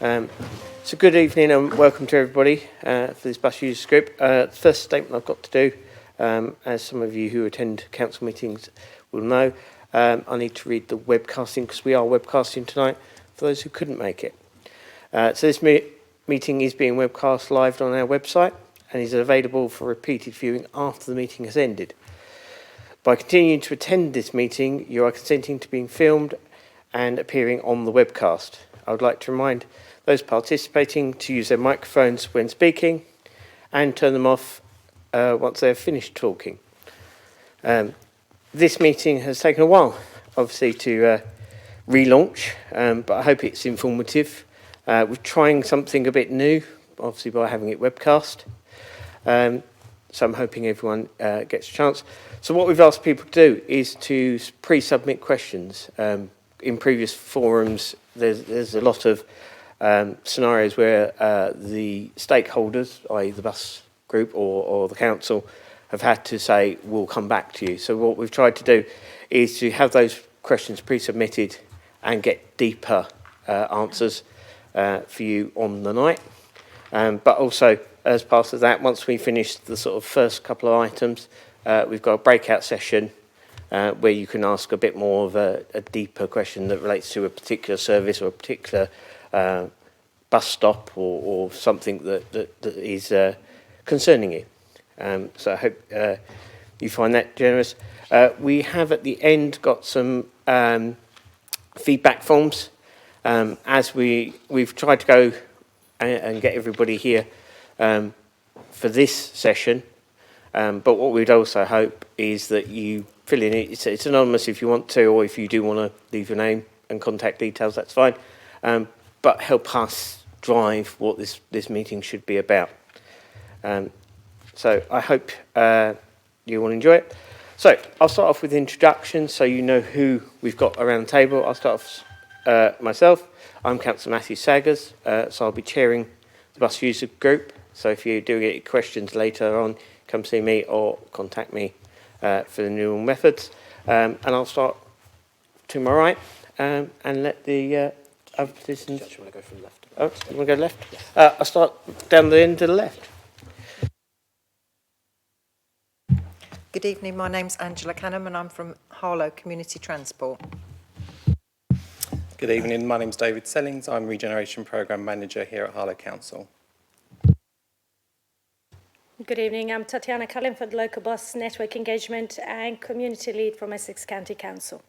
So good evening and welcome to everybody for this bus users group. The first statement I've got to do, as some of you who attend council meetings will know, I need to read the webcasting because we are webcasting tonight for those who couldn't make it. So this meeting is being webcast live on our website and is available for repeated viewing after the meeting has ended. By continuing to attend this meeting, you are consenting to being filmed and appearing on the webcast. I would like to remind those participating to use their microphones when speaking and turn them off once they've finished talking. This meeting has taken a while, obviously, to relaunch, but I hope it's informative. We're trying something a bit new, obviously, by having it webcast. So I'm hoping everyone gets a chance. So what we've asked people to do is to pre-submit questions. In previous forums, there's a lot of scenarios where the stakeholders, i.e. the bus group or the council, have had to say, we'll come back to you. So what we've tried to do is to have those questions pre-submitted and get deeper answers for you on the night. But also, as part of that, once we finish the sort of first couple of items, we've got a breakout session where you can ask a bit more of a deeper question that relates to a particular service or a particular bus stop or something that is concerning you. So I hope you find that generous. We have at the end got some feedback forms. As we've tried to go and get everybody here for this session, but what we'd also hope is that you fill in it. It's anonymous if you want to, or if you do want to leave your name and contact details, that's fine. But help us drive what this meeting should be about. So I hope you will enjoy it. So I'll start off with introductions so you know who we've got around the table. I'll start off myself. I'm Councillor Matthew Saggers, so I'll be chairing the bus user group. So if you do get questions later on, come see me or contact me for the neural methods. And I'll start to my right and let the other participants... Do you want to go from left? Oh, you want to go left? Yes. I'll start down the end to the left. Good evening, my name's Angela Canham and I'm from Harlow Community Transport. Good evening, my name's David Sellings. I'm Regeneration Programme Manager here at Harlow Council. Good evening, I'm Tatiana Cullen for the Local Bus Network Engagement and Community Lead from Essex County Council.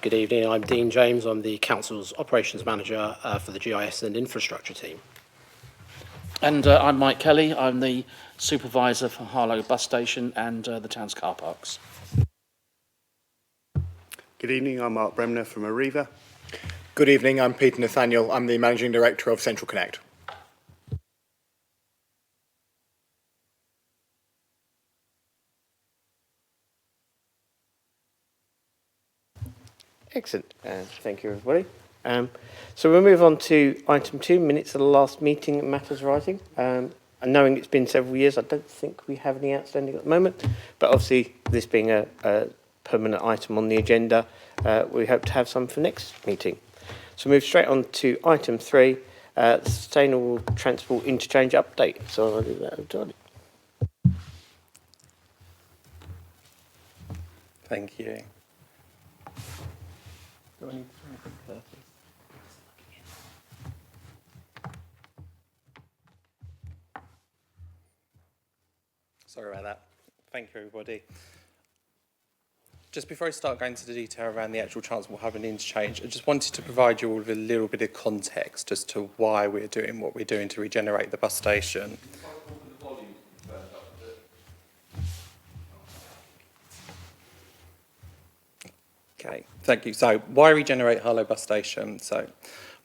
Good evening, I'm Dean James. I'm the Council's Operations Manager for the GIS and Infrastructure team. And I'm Mike Kelly. I'm the Supervisor for Harlow Bus Station and the town's car parks. Good evening, I'm Mark Bremner from Arriva. Good evening, I'm Peter Nathaniel. I'm the Managing Director of Central Connect. Excellent. Thank you, everybody. So we'll move on to item 2, minutes of the last meeting, matters arising. And knowing it's been several years, I don't think we have any outstanding at the moment. But obviously, this being a permanent item on the agenda, we hope to have some for next meeting. So move straight on to item 3, the Sustainable Transport Interchange Update. So I'll do that with Johnny. Thank you. Sorry about that. Thank you, everybody. Just before I start going into the detail around the actual transport hub and interchange, I just wanted to provide you all with a little bit of context as to why we're doing what we're doing to regenerate the bus station. Okay, thank you. So, why regenerate Harlow Bus Station? So,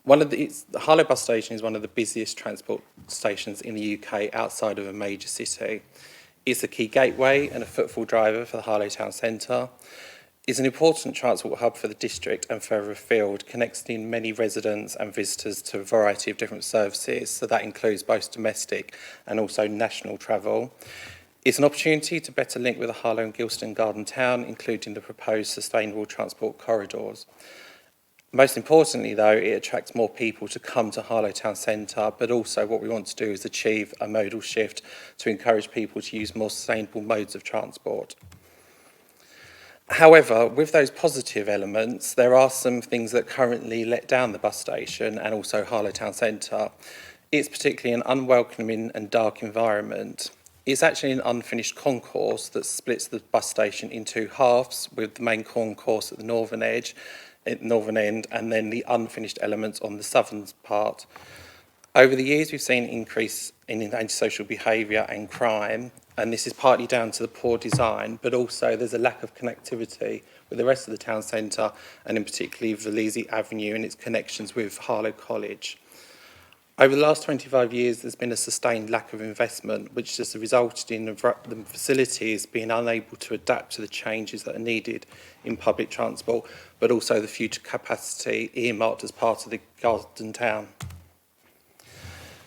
the Harlow Bus Station is one of the busiest transport stations in the UK outside of a major city. It's a key gateway and a footfall driver for the Harlow Town Centre. It's an important transport hub for the district and further afield, connecting many residents and visitors to a variety of different services. So that includes both domestic and also national travel. It's an opportunity to better link with the Harlow and Gilston Garden Town, including the proposed sustainable transport corridors. Most importantly, though, it attracts more people to come to Harlow Town Centre, but also what we want to do is achieve a modal shift to encourage people to use more sustainable modes of transport. However, with those positive elements, there are some things that currently let down the bus station and also Harlow Town Centre. It's particularly an unwelcoming and dark environment. It's actually an unfinished concourse that splits the bus station in two halves, with the main concourse at the northern end, and then the unfinished elements on the southern part. Over the years, we've seen an increase in antisocial behaviour and crime, and this is partly down to the poor design, but also there's a lack of connectivity with the rest of the town centre, and in particular Valese Avenue and its connections with Harlow College. Over the last 25 years, there's been a sustained lack of investment, which has resulted in the facilities being unable to adapt to the changes that are needed in public transport, but also the future capacity earmarked as part of the Garden Town.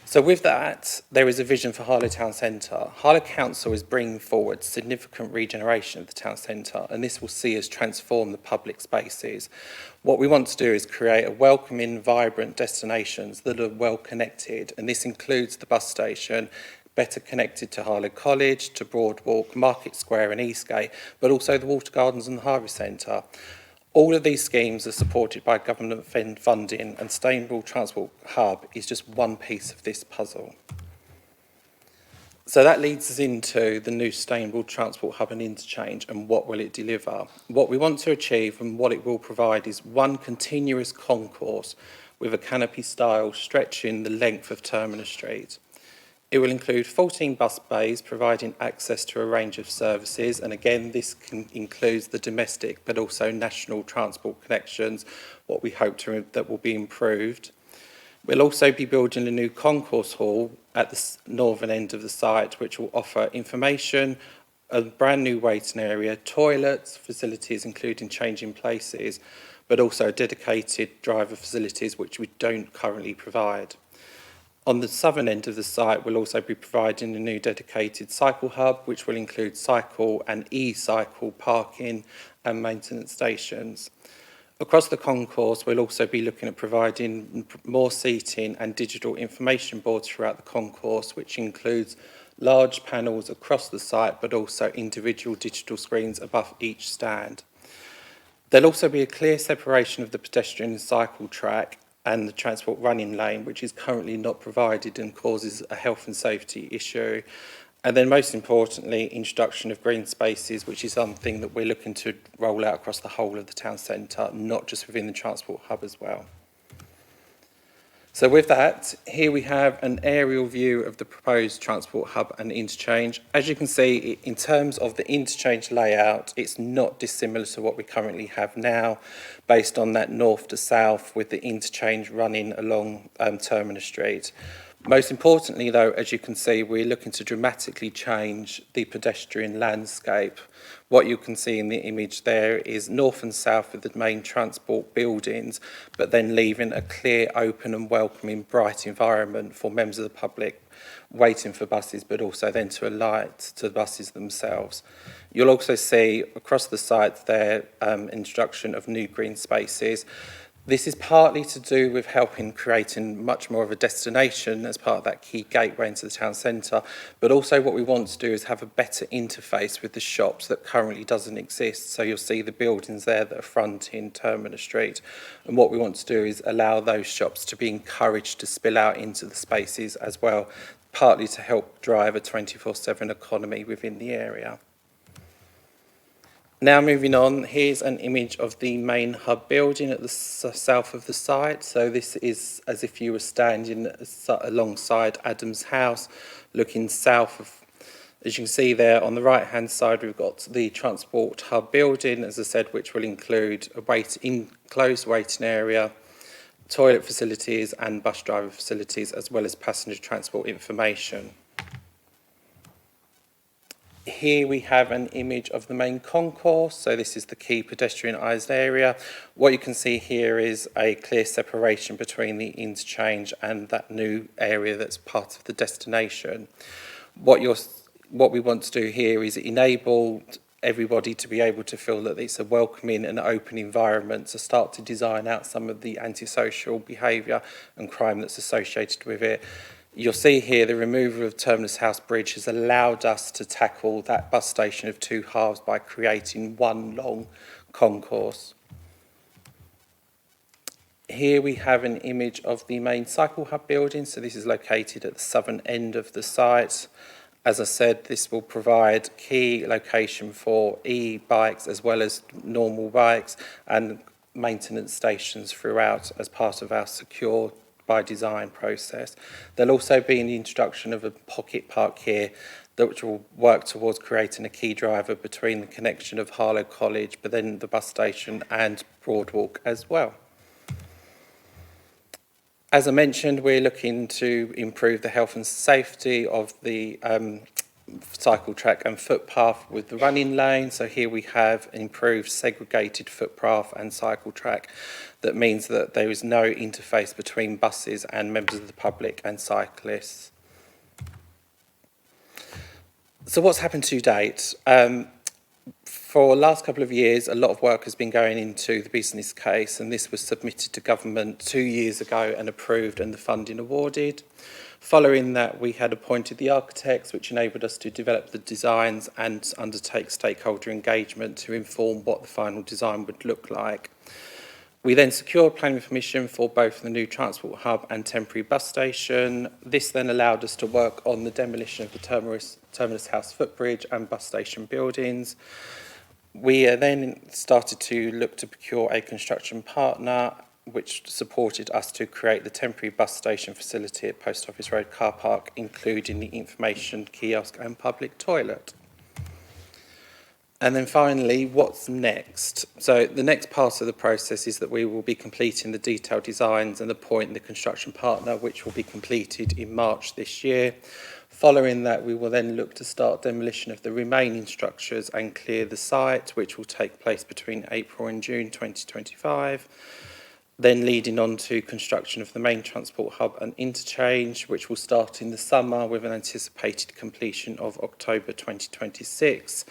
So with that, there is a vision for Harlow Town Centre. Harlow Council is bringing forward significant regeneration of the town centre, and this will see us transform the public spaces. What we want to do is create a welcoming, vibrant destinations that are well connected, and this includes the bus station, better connected to Harlow College, to Broadwalk, Market Square and Eastgate, but also the Water Gardens and the Harvest Centre. All of these schemes are supported by government funding, and Sustainable Transport Hub is just one piece of this puzzle. So that leads us into the new Sustainable Transport Hub and Interchange, and what will it deliver? What we want to achieve and what it will provide is one continuous concourse with a canopy style stretching the length of Terminus Street. It will include 14 bus bays providing access to a range of services, and again this includes the domestic but also national transport connections, what we hope that will be improved. We'll also be building a new concourse hall at the northern end of the site, which will offer information, a brand new waiting area, toilets, facilities including changing places, but also dedicated driver facilities which we don't currently provide. On the southern end of the site, we'll also be providing a new dedicated cycle hub, which will include cycle and e-cycle parking and maintenance stations. Across the concourse, we'll also be looking at providing more seating and digital information boards throughout the concourse, which includes large panels across the site, but also individual digital screens above each stand. There'll also be a clear separation of the pedestrian and cycle track and the transport running lane, which is currently not provided and causes a health and safety issue. And then most importantly, introduction of green spaces, which is something that we're looking to roll out across the whole of the town centre, not just within the transport hub as well. So with that, here we have an aerial view of the proposed transport hub and interchange. As you can see, in terms of the interchange layout, it's not dissimilar to what we currently have now, based on that north to south with the interchange running along Terminus Street. Most importantly, though, as you can see, we're looking to dramatically change the pedestrian landscape. What you can see in the image there is north and south of the main transport buildings, but then leaving a clear, open and welcoming, bright environment for members of the public waiting for buses, but also then to alight to the buses themselves. You'll also see across the site there introduction of new green spaces. This is partly to do with helping creating much more of a destination as part of that key gateway into the town centre, but also what we want to do is have a better interface with the shops that currently doesn't exist. So you'll see the buildings there that are fronting Terminus Street, and what we want to do is allow those shops to be encouraged to spill out into the spaces as well, partly to help drive a 24/7 economy within the area. Now moving on, here's an image of the main hub building at the south of the site. So this is as if you were standing alongside Adam's house, looking south of, as you can see there on the right hand side, we've got the transport hub building, as I said, which will include a enclosed waiting area, toilet facilities and bus driver facilities, as well as passenger transport information. Here we have an image of the main concourse, so this is the key pedestrianised area. What you can see here is a clear separation between the interchange and that new area that's part of the destination. What we want to do here is enable everybody to be able to feel that it's a welcoming and open environment to start to design out some of the antisocial behaviour and crime that's associated with it. You'll see here the removal of Terminus House Bridge has allowed us to tackle that bus station of two halves by creating one long concourse. Here we have an image of the main cycle hub building. So this is located at the southern end of the site. As I said, this will provide key location for e-bikes as well as normal bikes and maintenance stations throughout as part of our secure by design process. There'll also be the introduction of a pocket park here which will work towards creating a key driver between the connection of Harlow College, but then the bus station and Broadwalk as well. As I mentioned, we're looking to improve the health and safety of the cycle track and footpath with the running lane. So here we have improved segregated footpath and cycle track. That means that there is no interface between buses and members of the public and cyclists. So what's happened to date? For the last couple of years, a lot of work has been going into the business case, and this was submitted to government 2 years ago and approved and the funding awarded. Following that, we had appointed the architects, which enabled us to develop the designs and undertake stakeholder engagement to inform what the final design would look like. We then secured planning permission for both the new transport hub and temporary bus station. This then allowed us to work on the demolition of the Terminus House footbridge and bus station buildings. We then started to look to procure a construction partner, which supported us to create the temporary bus station facility at Post Office Road car park, including the information kiosk and public toilet. And then finally, what's next? So the next part of the process is that we will be completing the detailed designs and appointing the construction partner, which will be completed in March this year. Following that, we will then look to start demolition of the remaining structures and clear the site, which will take place between April and June 2025. Then leading on to construction of the main transport hub and interchange, which will start in the summer with an anticipated completion of October 2026.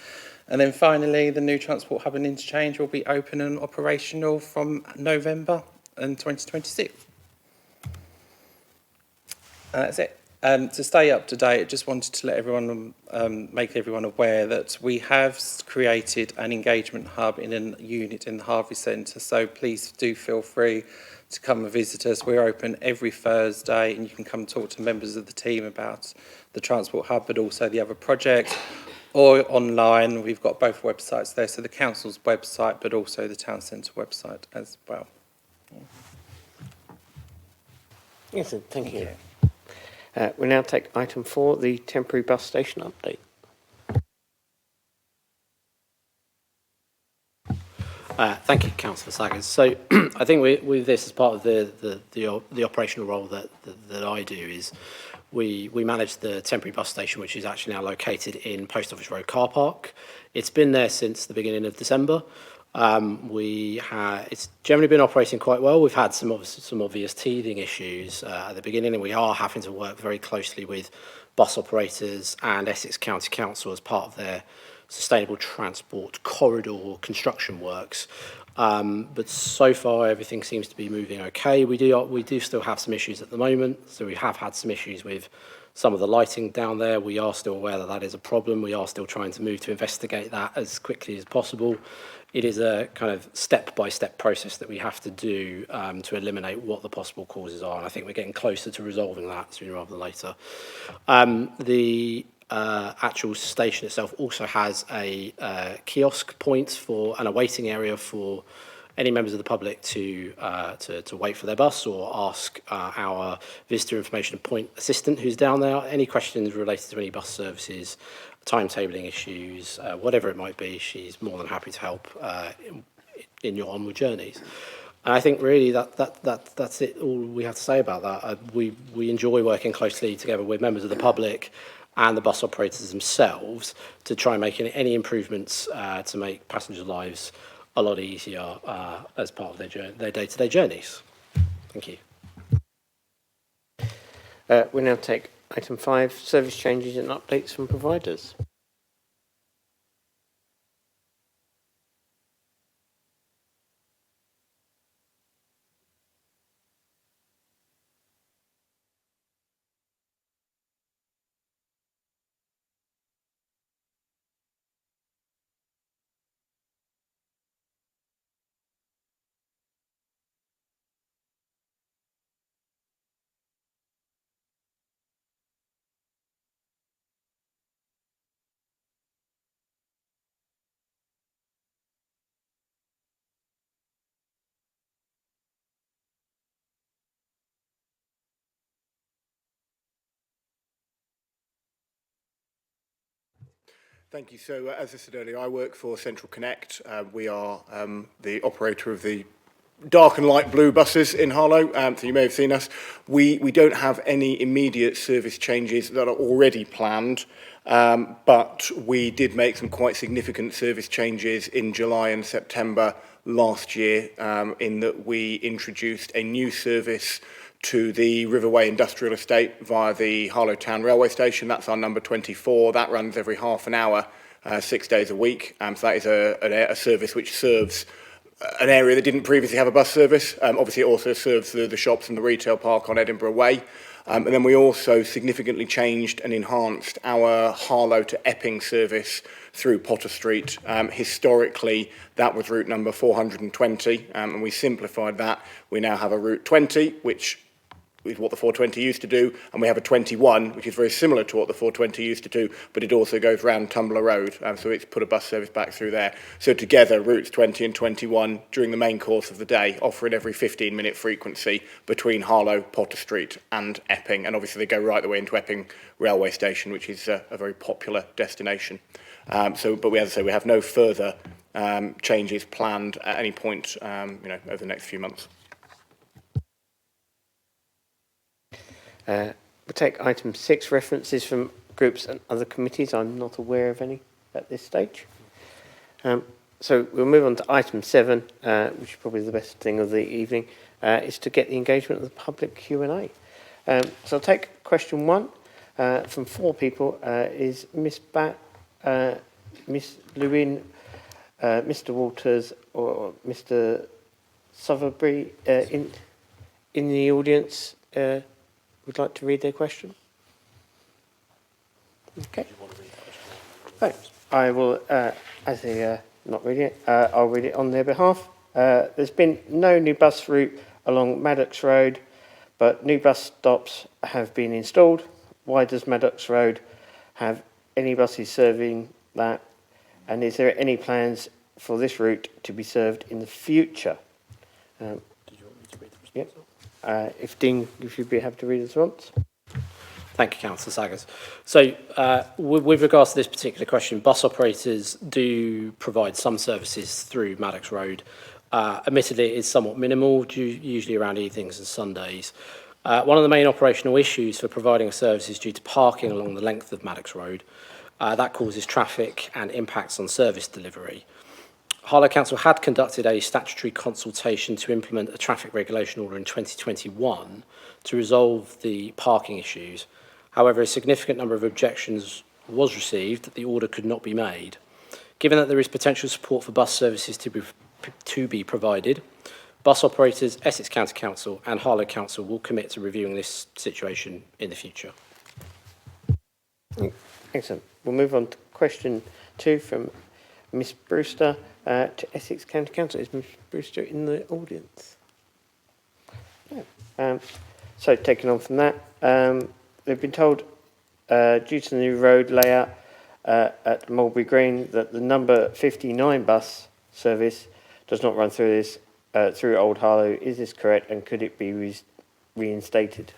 And then finally, the new transport hub and interchange will be open and operational from November in 2026. And that's it. To stay up to date, I just wanted to let everyone, make everyone aware that we have created an engagement hub in a unit in the Harvey Centre, so please do feel free to come and visit us. We're open every Thursday, and you can come talk to members of the team about the transport hub, but also the other projects, or online. We've got both websites there, so the council's website, but also the town centre website as well. Yes, thank you. We'll now take item 4, the temporary bus station update. Thank you, Councillor Saggers. So I think with this as part of the operational role that I do is we manage the temporary bus station, which is actually now located in Post Office Road car park. It's been there since the beginning of December. It's generally been operating quite well. We've had some obvious teething issues at the beginning, and we are having to work very closely with bus operators and Essex County Council as part of their sustainable transport corridor construction works. But so far, everything seems to be moving okay. We do still have some issues at the moment. So we have had some issues with some of the lighting down there. We are still aware that is a problem. We are still trying to move to investigate that as quickly as possible. It is a kind of step-by-step process that we have to do to eliminate what the possible causes are. And I think we're getting closer to resolving that sooner rather than later. The actual station itself also has a kiosk point and a waiting area for any members of the public to wait for their bus or ask our visitor information point assistant who's down there any questions related to any bus services, timetabling issues, whatever it might be. She's more than happy to help in your onward journeys. And I think really that's it. All we have to say about that. We enjoy working closely together with members of the public and the bus operators themselves to try and make any improvements to make passengers' lives a lot easier as part of their day-to-day journeys. Thank you. We'll now take item 5, service changes and updates from providers. Thank you. So, as I said earlier, I work for Central Connect. We are the operator of the dark and light blue buses in Harlow, so you may have seen us. We don't have any immediate service changes that are already planned, but we did make some quite significant service changes in July and September last year, in that we introduced a new service to the Riverway Industrial Estate via the Harlow Town Railway Station. That's our number 24. That runs every half an hour, 6 days a week. So that is a service which serves an area that didn't previously have a bus service. Obviously, it also serves the shops and the retail park on Edinburgh Way. And then we also significantly changed and enhanced our Harlow to Epping service through Potter Street. Historically, that was route number 420, and we simplified that. We now have a route 20, which is what the 420 used to do, and we have a 21, which is very similar to what the 420 used to do, but it also goes round Tumbler Road, so it's put a bus service back through there. So together, routes 20 and 21, during the main course of the day, offer an every 15-minute frequency between Harlow, Potter Street and Epping, and obviously they go right the way into Epping Railway Station, which is a very popular destination. But as I say, we have no further changes planned at any point, over the next few months. We'll take item 6, references from groups and other committees. I'm not aware of any at this stage. So we'll move on to item 7, which is probably the best thing of the evening, is to get the engagement of the public Q&A. So I'll take question 1 from 4 people. Is Miss Bat, Miss Lewin, Mr. Walters or Mr. Sowerby in the audience? Would like to read their question? Okay. Thanks. I will, as they not reading it, I'll read it on their behalf. There's been no new bus route along Maddox Road, but new bus stops have been installed. Why does Maddox Road have any buses serving that? And is there any plans for this route to be served in the future? Did you want me to read the response? Yep. If Dean, if you'd be happy to read the response. Thank you, Councillor Saggers. So, with regards to this particular question, bus operators do provide some services through Maddox Road. Admittedly, it is somewhat minimal, usually around evenings and Sundays. One of the main operational issues for providing a service is due to parking along the length of Maddox Road. That causes traffic and impacts on service delivery. Harlow Council had conducted a statutory consultation to implement a traffic regulation order in 2021 to resolve the parking issues. However, a significant number of objections was received that the order could not be made. Given that there is potential support for bus services to be provided, bus operators, Essex County Council and Harlow Council will commit to reviewing this situation in the future. Excellent. We'll move on to question 2 from Miss Brewster to Essex County Council. Is Miss Brewster in the audience? No. So taking on from that, they've been told due to the new road layout at Mulberry Green that the number 59 bus service does not run through this through Old Harlow. Is this correct, and could it be reinstated?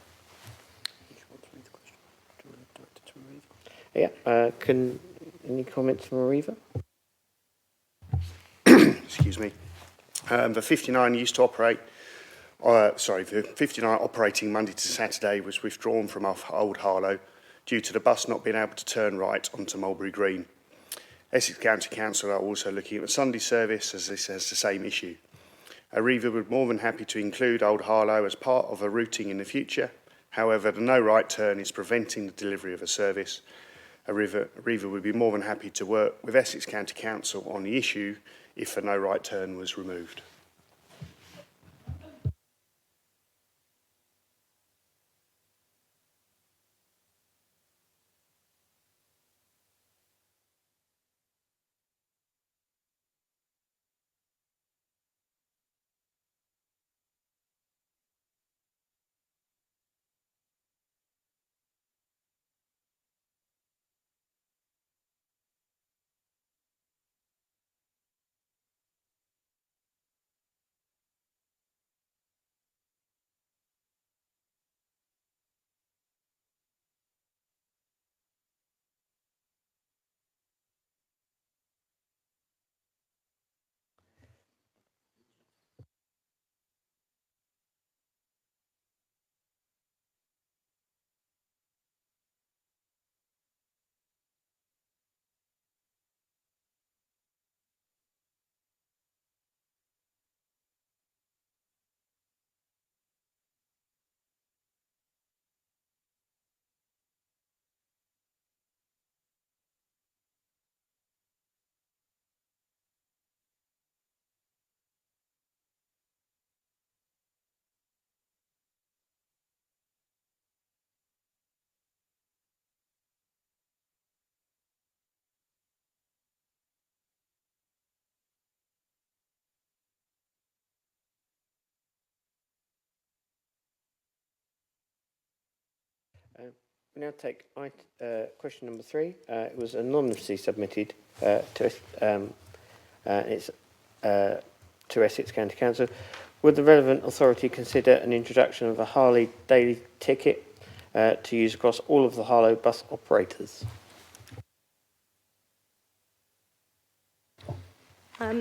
Yeah. Any comments from Arriva? Excuse me. The 59 used to operate, the 59 operating Monday to Saturday was withdrawn from Old Harlow due to the bus not being able to turn right onto Mulberry Green. Essex County Council are also looking at the Sunday service, as this has the same issue. Arriva would be more than happy to include Old Harlow as part of a routing in the future. However, the no right turn is preventing the delivery of a service. Arriva would be more than happy to work with Essex County Council on the issue if a no right turn was removed. We now take question number 3. It was anonymously submitted it's to Essex County Council. Would the relevant authority consider an introduction of a Harley daily ticket to use across all of the Harlow bus operators?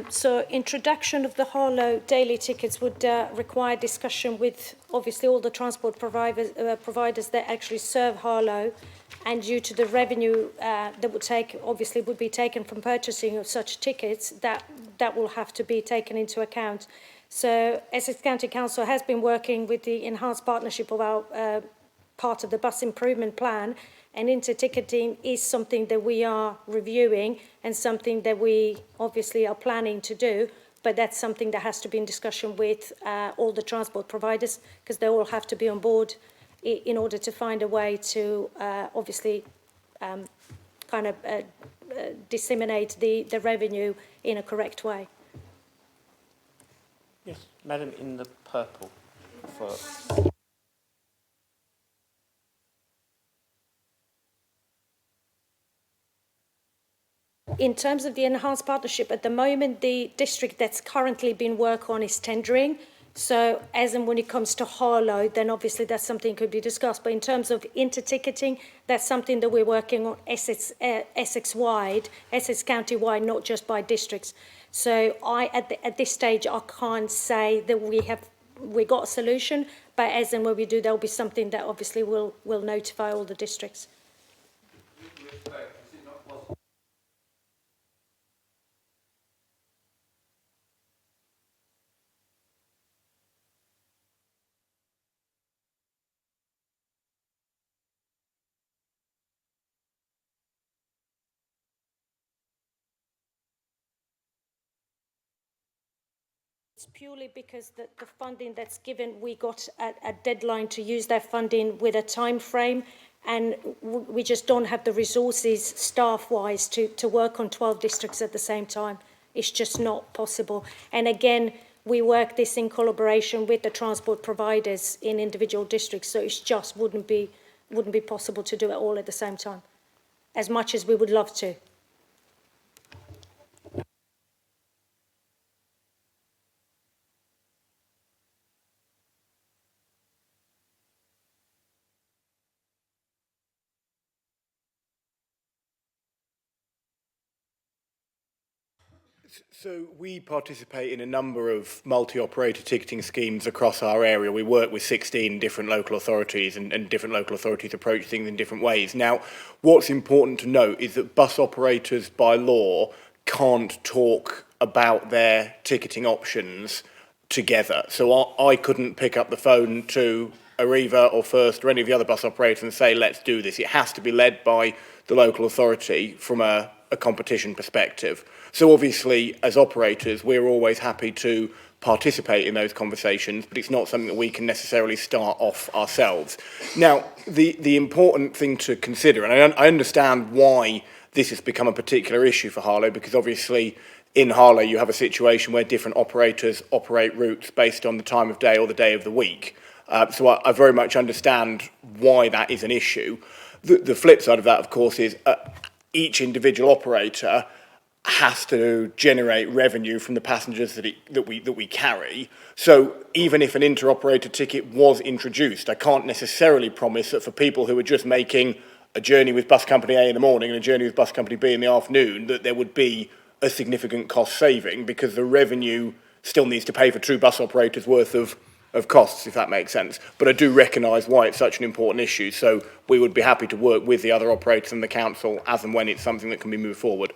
So introduction of the Harlow daily tickets would require discussion with obviously all the transport providers that actually serve Harlow, and due to the revenue that would be taken from purchasing of such tickets, that will have to be taken into account. So Essex County Council has been working with the enhanced partnership of our part of the bus improvement plan, and inter-ticketing is something that we are reviewing and something that we obviously are planning to do, but that's something that has to be in discussion with all the transport providers, because they all have to be on board in order to find a way to obviously disseminate the revenue in a correct way. Yes, Madam in the purple. In terms of the enhanced partnership, at the moment, the district that's currently been worked on is tendering. So as and when it comes to Harlow, then obviously that's something that could be discussed. But in terms of inter-ticketing, that's something that we're working on Essex-wide, Essex County-wide, not just by districts. So at this stage, I can't say that we got a solution, but as and when we do, there'll be something that obviously will notify all the districts. It's purely because the funding that's given, we got a deadline to use that funding with a time frame, and we just don't have the resources staff-wise to work on 12 districts at the same time. It's just not possible. And again, we work this in collaboration with the transport providers in individual districts, so it just wouldn't be possible to do it all at the same time, as much as we would love to. So we participate in a number of multi-operator ticketing schemes across our area. We work with 16 different local authorities, and different local authorities approach things in different ways. Now, what's important to note is that bus operators by law can't talk about their ticketing options together. So I couldn't pick up the phone to Arriva or First or any of the other bus operators and say, let's do this. It has to be led by the local authority from a competition perspective. So obviously, as operators, we're always happy to participate in those conversations, but it's not something that we can necessarily start off ourselves. Now, the important thing to consider, and I understand why this has become a particular issue for Harlow, because obviously in Harlow you have a situation where different operators operate routes based on the time of day or the day of the week. So I very much understand why that is an issue. The flip side of that, of course, is each individual operator has to generate revenue from the passengers that we carry. So even if an inter-operator ticket was introduced, I can't necessarily promise that for people who are just making a journey with bus company A in the morning and a journey with bus company B in the afternoon, that there would be a significant cost saving, because the revenue still needs to pay for true bus operators worth of costs, if that makes sense. But I do recognise why it's such an important issue, so we would be happy to work with the other operators and the council as and when it's something that can be moved forward.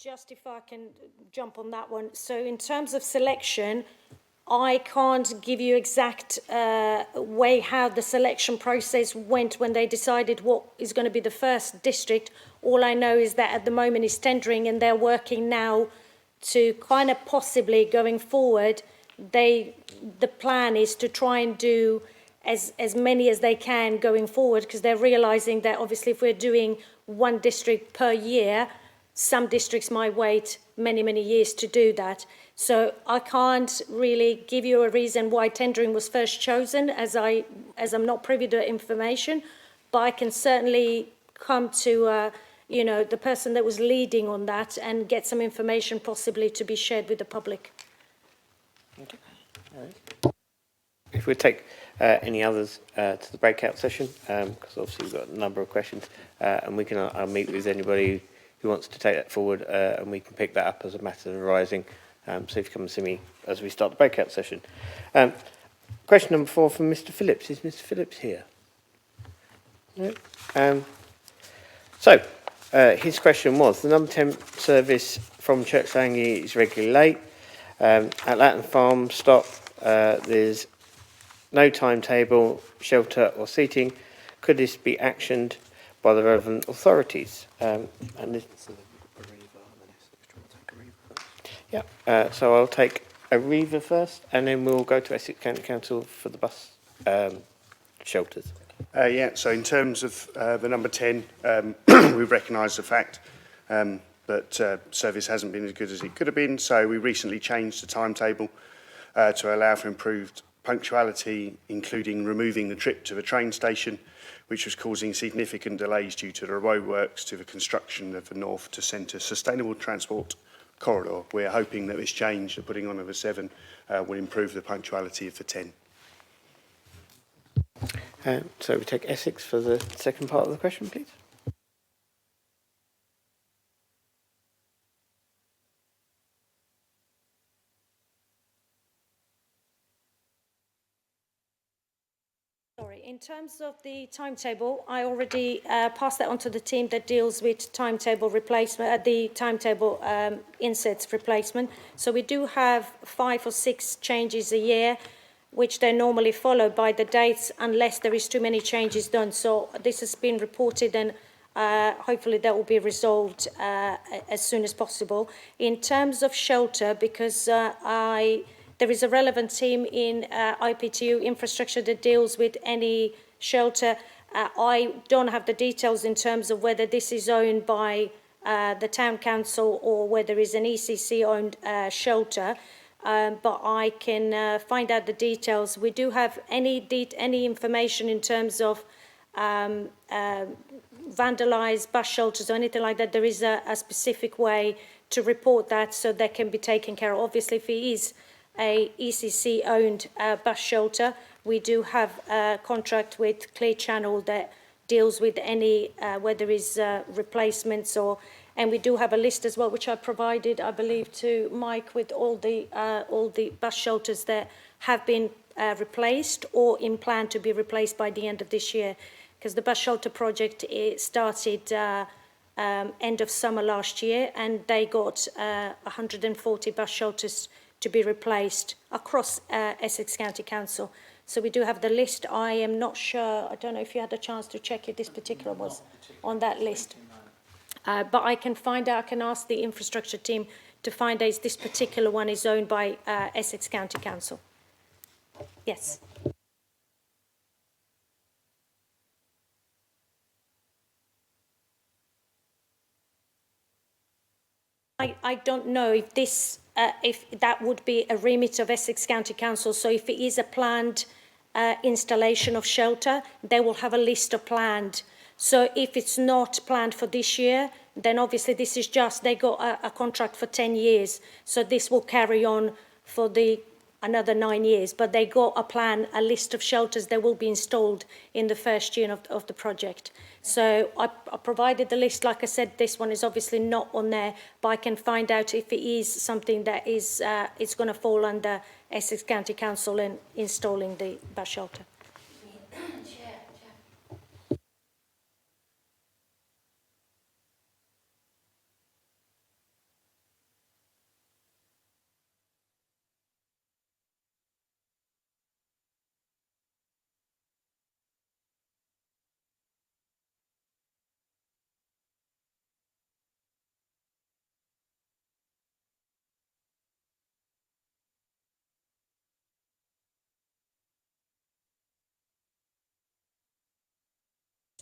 just if I can jump on that one. So in terms of selection, I can't give you exact way how the selection process went when they decided what is going to be the first district. All I know is that at the moment is tendering, and they're working now to kind of possibly going forward. The plan is to try and do as many as they can going forward, because they're realising that obviously if we're doing one district per year, some districts might wait many, many years to do that. So I can't really give you a reason why tendering was first chosen, as I'm not privy to information, but I can certainly come to the person that was leading on that and get some information possibly to be shared with the public. Okay. All right. If we take any others to the breakout session, because obviously we've got a number of questions, and we can I'll meet with anybody who wants to take that forward, and we can pick that up as a matter arising. So if you come and see me as we start the breakout session. Question number 4 from Mr. Phillips. Is Mr. Phillips here? No. So his question was, the number 10 service from Church Langley is regularly late. At Latin Farm stop, there's no timetable, shelter or seating. Could this be actioned by the relevant authorities? And this, yeah, so I'll take Arriva first, and then we'll go to Essex County Council for the bus shelters. Yeah, so in terms of the number 10, we've recognised the fact that service hasn't been as good as it could have been, so we recently changed the timetable to allow for improved punctuality, including removing the trip to the train station, which was causing significant delays due to the roadworks to the construction of the north to centre sustainable transport corridor. We're hoping that this change, the putting on of the 7, will improve the punctuality of the 10. So we take Essex for the second part of the question, please. Sorry, in terms of the timetable, I already passed that on to the team that deals with timetable replacement, the timetable insets replacement. So we do have 5 or 6 changes a year, which they're normally followed by the dates unless there is too many changes done. So this has been reported, and hopefully that will be resolved as soon as possible. In terms of shelter, because there is a relevant team in IPTU infrastructure that deals with any shelter. I don't have the details in terms of whether this is owned by the town council or whether it's an ECC-owned shelter. But I can find out the details. We do have any information in terms of vandalised bus shelters or anything like that. There is a specific way to report that so that can be taken care of. Obviously, if it is a ECC-owned bus shelter, we do have a contract with Clear Channel that deals with any, whether it's replacements or, and we do have a list as well, which I provided, I believe, to Mike with all the bus shelters that have been replaced or in plan to be replaced by the end of this year. Because the bus shelter project started end of summer last year, and they got 140 bus shelters to be replaced across Essex County Council. So we do have the list. I am not sure, I don't know if you had a chance to check if this particular was on that list. But I can find out, I can ask the infrastructure team to find out if this particular one is owned by Essex County Council. Yes. I don't know if this, if that would be a remit of Essex County Council. So if it is a planned installation of shelter, they will have a list of planned. So if it's not planned for this year, then obviously this is just, they got a contract for 10 years. So this will carry on for another 9 years. But they got a plan, a list of shelters that will be installed in the first year of the project. So I provided the list. Like I said, this one is obviously not on there, but I can find out if it is something that is it's going to fall under Essex County Council in installing the bus shelter.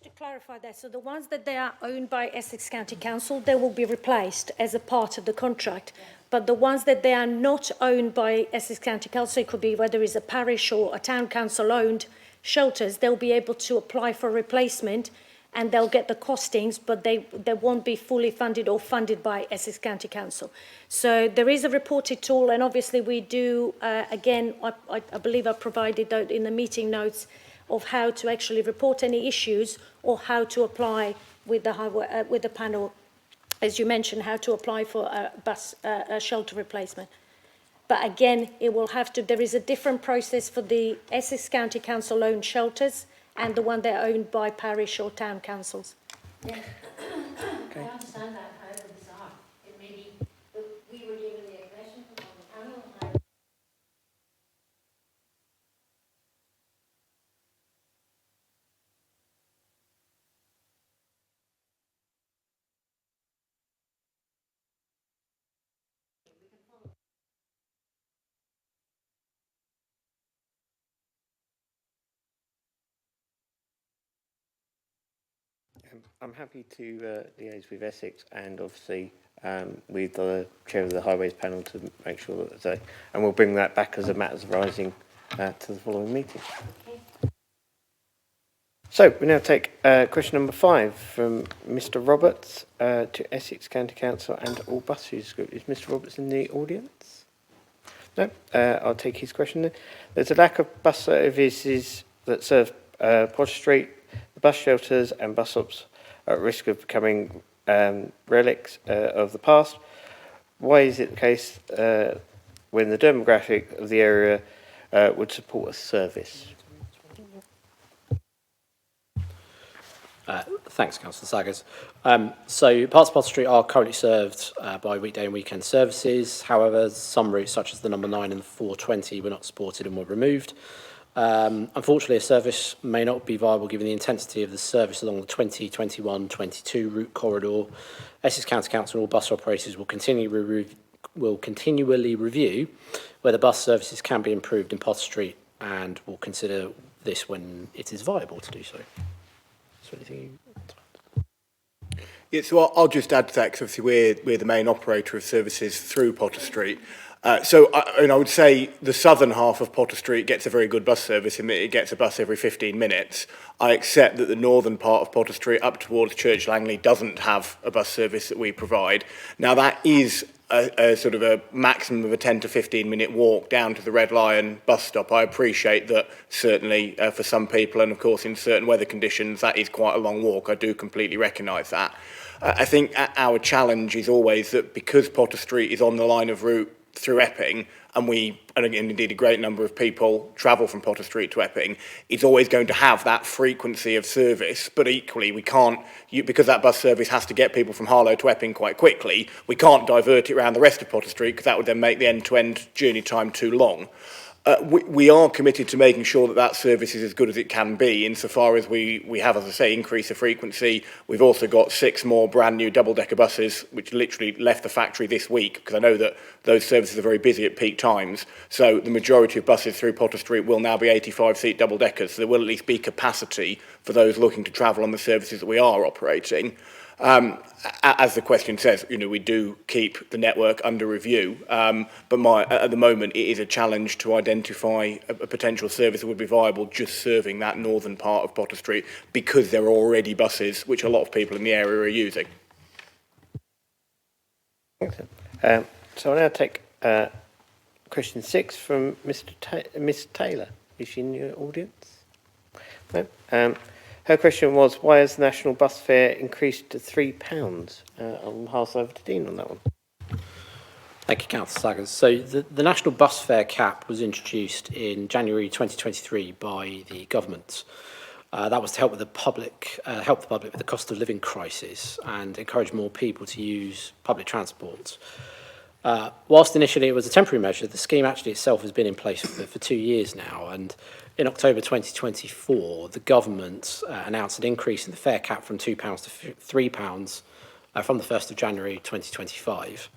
To clarify that, so the ones that they are owned by Essex County Council, they will be replaced as a part of the contract. But the ones that they are not owned by Essex County Council, it could be whether it's a parish or a town council owned shelters, they'll be able to apply for replacement and they'll get the costings, but they won't be fully funded or funded by Essex County Council. So there is a reported tool, and obviously we do, again, I believe I provided that in the meeting notes, of how to actually report any issues or how to apply with the panel, as you mentioned, how to apply for a shelter replacement. But again, it will have to, there is a different process for the Essex County Council owned shelters and the one that are owned by parish or town councils. Yeah. I understand that, however bizarre it may be, but we were given the impression on the panel, and I'm happy to liaise with Essex and obviously with the chair of the Highways panel to make sure that they, and we'll bring that back as a matters arising to the following meeting. So we now take question number 5 from Mr. Roberts to Essex County Council and all bus users group. Is Mr. Roberts in the audience? No, I'll take his question then. There's a lack of bus services that serve Potter Street. The bus shelters and bus stops are at risk of becoming relics of the past. Why is it the case when the demographic of the area would support a service? Thanks, Councillor Saggers. So parts of Potter Street are currently served by weekday and weekend services. However, some routes, such as the number 9 and the 420, were not supported and were removed. Unfortunately, a service may not be viable given the intensity of the service along the 2021-22 route corridor. Essex County Council and all bus operators will continually review whether bus services can be improved in Potter Street and will consider this when it is viable to do so. So anything Yeah, so I'll just add to that, because obviously we're the main operator of services through Potter Street. So I would say the southern half of Potter Street gets a very good bus service, and it gets a bus every 15 minutes. I accept that the northern part of Potter Street up towards Church Langley doesn't have a bus service that we provide. Now that is a sort of a maximum of a 10 to 15 minute walk down to the Red Lion bus stop. I appreciate that certainly for some people, and of course in certain weather conditions, that is quite a long walk. I do completely recognise that. I think our challenge is always that because Potter Street is on the line of route through Epping, and indeed a great number of people travel from Potter Street to Epping, it's always going to have that frequency of service, but equally we can't, because that bus service has to get people from Harlow to Epping quite quickly, we can't divert it around the rest of Potter Street, because that would then make the end-to-end journey time too long. We are committed to making sure that that service is as good as it can be, insofar as we have, as I say, increased the frequency. We've also got 6 more brand new double-decker buses, which literally left the factory this week, because I know that those services are very busy at peak times. So the majority of buses through Potter Street will now be 85-seat double-deckers, so there will at least be capacity for those looking to travel on the services that we are operating. As the question says, we do keep the network under review, but at the moment it is a challenge to identify a potential service that would be viable just serving that northern part of Potter Street, because there are already buses which a lot of people in the area are using. Excellent. So I'll now take question 6 from Miss Taylor. Is she in your audience? No. Her question was, why has the national bus fare increased to £3? I'll pass over to Dean on that one. Thank you, Councillor Saggers. So the national bus fare cap was introduced in January 2023 by the government. That was to help the public with the cost of living crisis and encourage more people to use public transport. Whilst initially it was a temporary measure, the scheme actually itself has been in place for 2 years now, and in October 2024, the government announced an increase in the fare cap from £2 to £3 from the 1st of January 2025.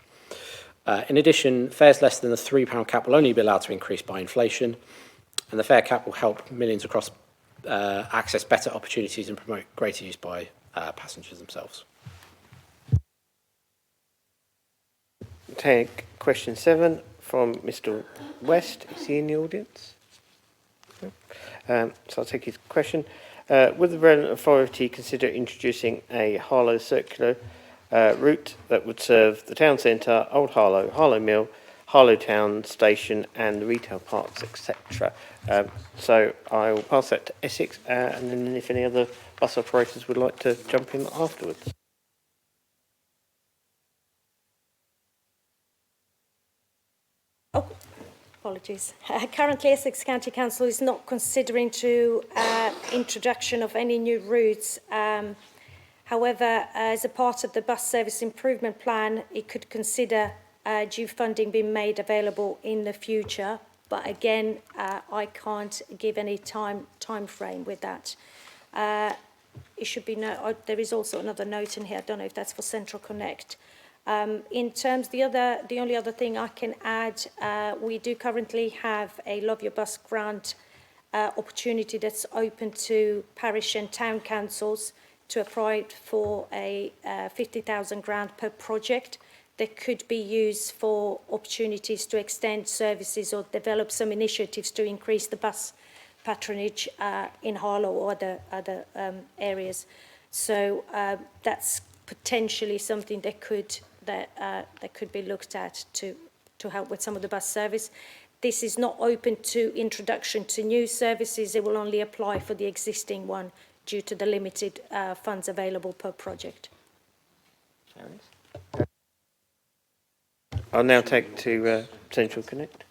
In addition, fares less than the £3 cap will only be allowed to increase by inflation, and the fare cap will help millions across access better opportunities and promote greater use by passengers themselves. Take question 7 from Mr. West. Is he in the audience? So I'll take his question. Would the relevant authority consider introducing a Harlow circular route that would serve the town centre, Old Harlow, Harlow Mill, Harlow Town Station and the retail parks, etc.? So I will pass that to Essex and then if any other bus operators would like to jump in afterwards. Apologies. Currently, Essex County Council is not considering to introduction of any new routes. However, as a part of the bus service improvement plan, it could consider due funding being made available in the future. But again, I can't give any time frame with that. It should be there is also another note in here. I don't know if that's for Central Connect. In terms, the only other thing I can add, we do currently have a Love Your Bus grant opportunity that's open to parish and town councils to apply for a 50,000 grant per project that could be used for opportunities to extend services or develop some initiatives to increase the bus patronage in Harlow or other areas. So that's potentially something that could be looked at to help with some of the bus service. This is not open to introduction to new services. It will only apply for the existing one due to the limited funds available per project. I'll now take to Central Connect.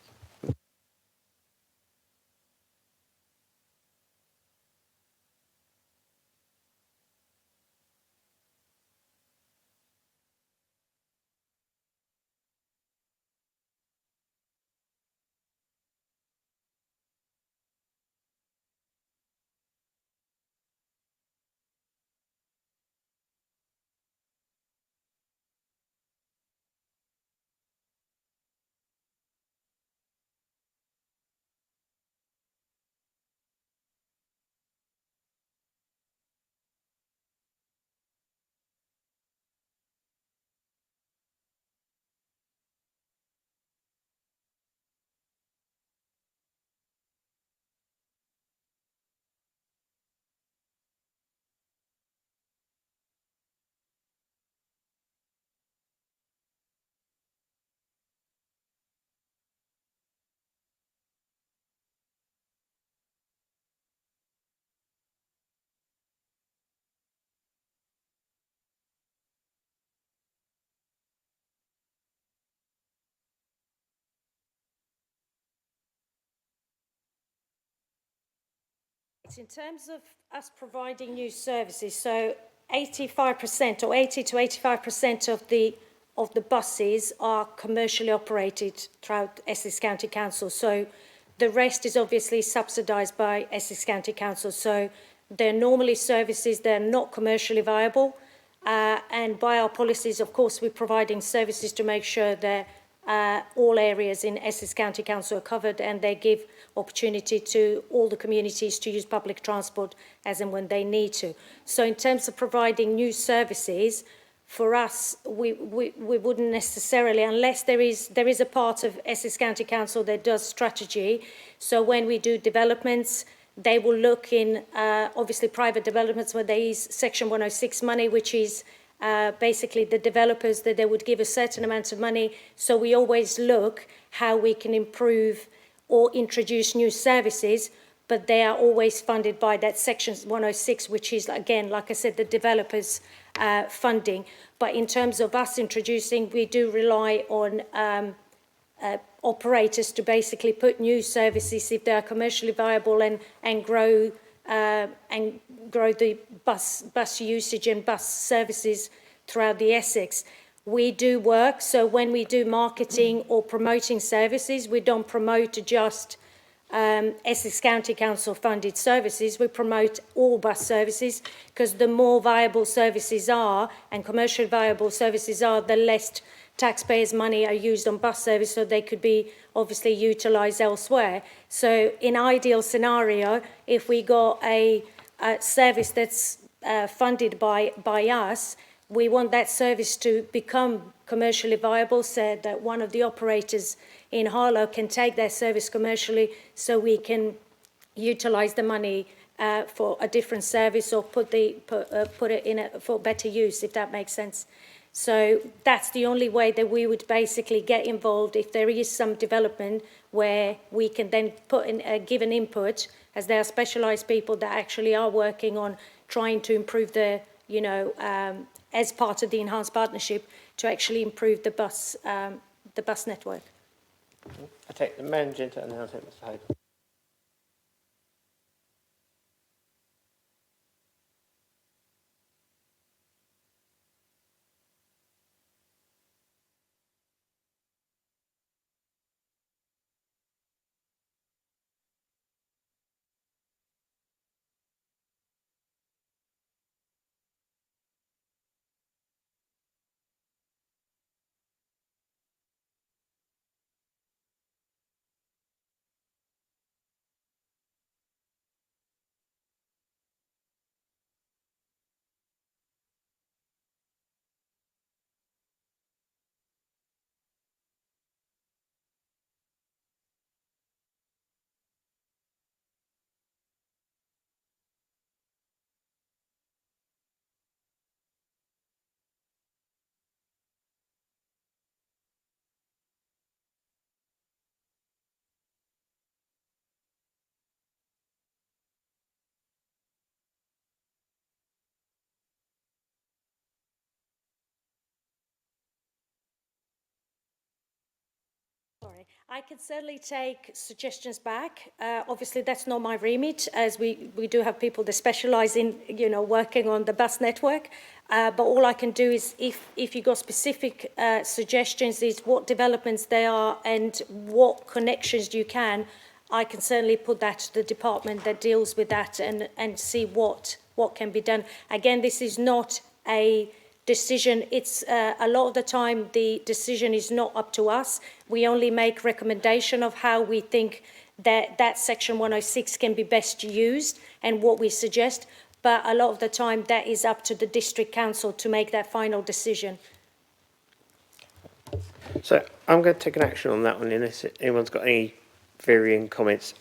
In terms of us providing new services, so 85% or 80 to 85% of the buses are commercially operated throughout Essex County Council. So the rest is obviously subsidised by Essex County Council. So they're normally services that are not commercially viable. And by our policies, of course, we're providing services to make sure that all areas in Essex County Council are covered and they give opportunity to all the communities to use public transport as and when they need to. So in terms of providing new services, for us, we wouldn't necessarily, unless there is a part of Essex County Council that does strategy. So when we do developments, they will look in, obviously, private developments where there is Section 106 money, which is basically the developers that they would give a certain amount of money. So we always look how we can improve or introduce new services, but they are always funded by that Section 106, which is, again, like I said, the developers' funding. But in terms of us introducing, we do rely on operators to basically put new services, if they are commercially viable, and grow the bus usage and bus services throughout the Essex. We do work, so when we do marketing or promoting services, we don't promote just Essex County Council funded services. We promote all bus services, because the more viable services are and commercially viable services are, the less taxpayers' money are used on bus service, so they could be obviously utilised elsewhere. So in ideal scenario, if we got a service that's funded by us, we want that service to become commercially viable, so that one of the operators in Harlow can take their service commercially, so we can utilise the money for a different service, or put it in for better use, if that makes sense. So that's the only way that we would basically get involved, if there is some development where we can then put in give an input, as there are specialised people that actually are working on trying to improve the, you know, as part of the enhanced partnership, to actually improve the bus network. I take the manager and then I'll take Mr. Hayden. Sorry, I can certainly take suggestions back. Obviously, that's not my remit, as we do have people that specialise in, you know, working on the bus network. But all I can do is, if you got specific suggestions, is what developments they are and what connections you can, I can certainly put that to the department that deals with that, and see what can be done. Again, this is not a decision. It's a lot of the time the decision is not up to us. We only make recommendation of how we think that section 106 can be best used and what we suggest, but a lot of the time that is up to the district council to make that final decision. So I'm going to take an action on that one, unless anyone's got any varying comments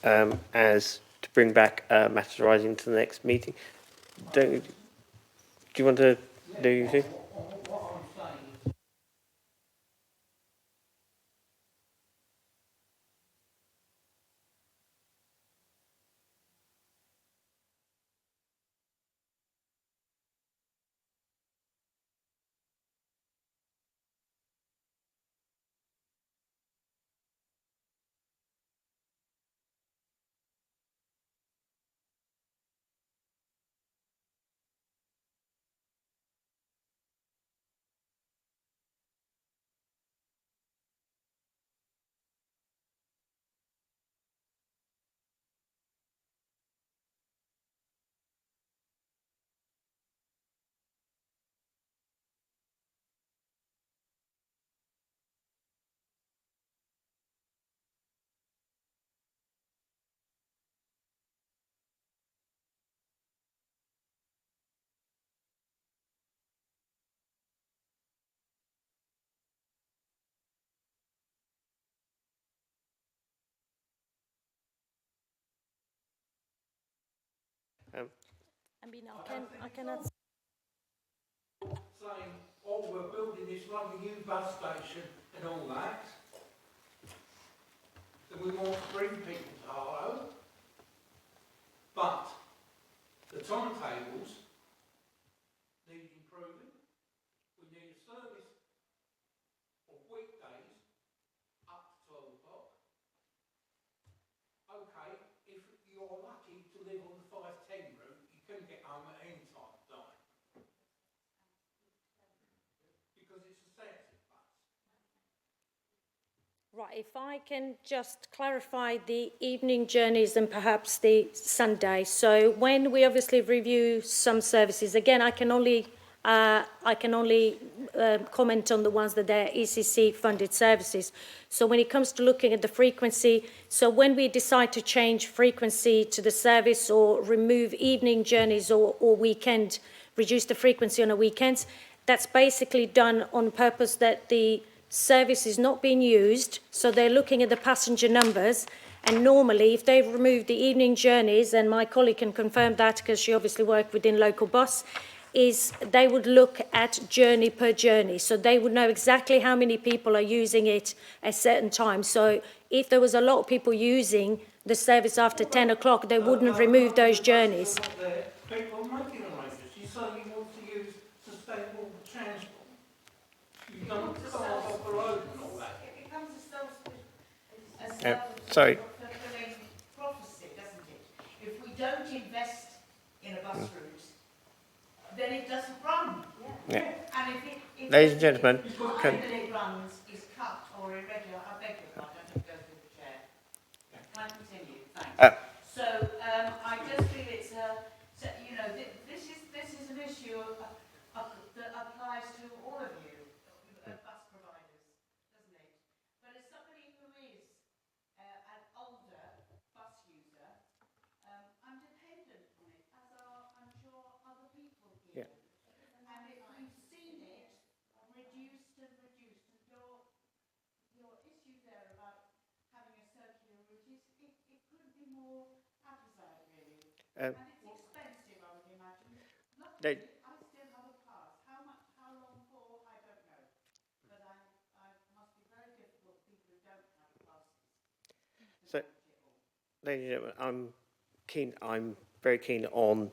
as to bring back matters arising to the next meeting. Do you want to do your thing? I mean, I cannot. Saying, oh, we're building this lovely new bus station and all that, that we want to bring people to Harlow, but the timetables need improving. We need a service of weekdays up to 12 o'clock. Okay, if you're lucky to live on the 510 route, you can get home at any time, don't you? Because it's a sensitive bus. Right, if I can just clarify the evening journeys and perhaps the Sunday. So when we obviously review some services, again, I can only comment on the ones that are ECC-funded services. So when it comes to looking at the frequency, so when we decide to change frequency to the service or remove evening journeys or weekend, reduce the frequency on the weekends, that's basically done on purpose that the service is not being used, so they're looking at the passenger numbers, and normally if they've removed the evening journeys, and my colleague can confirm that because she obviously worked within local bus, is they would look at journey per journey, so they would know exactly how many people are using it at certain times. So if there was a lot of people using the service after 10 o'clock, they wouldn't remove those journeys. People are making arrangements. You say you want to use sustainable transport. You don't want cars off the road and all that. It becomes Sorry. fulfilling prophecy, doesn't it? If we don't invest in a bus route, then it doesn't run. Yeah. And if Ladies and gentlemen, the time that it runs is cut or irregular, I beg your pardon, I don't go through the chair. Can I continue? Thanks. So I just feel it's this is an issue that applies to all of you, bus providers, doesn't it? But as somebody who is an older bus user, I'm dependent on it, as are, I'm sure, other people here. Yeah. And we've seen it reduced, and your issue there about having a circular route it couldn't be more apposite, really. And it's expensive, I would imagine. Luckily, I still have a pass. How long for, I don't know. But I must be very difficult for people who don't have passes. So, ladies and gentlemen, I'm very keen on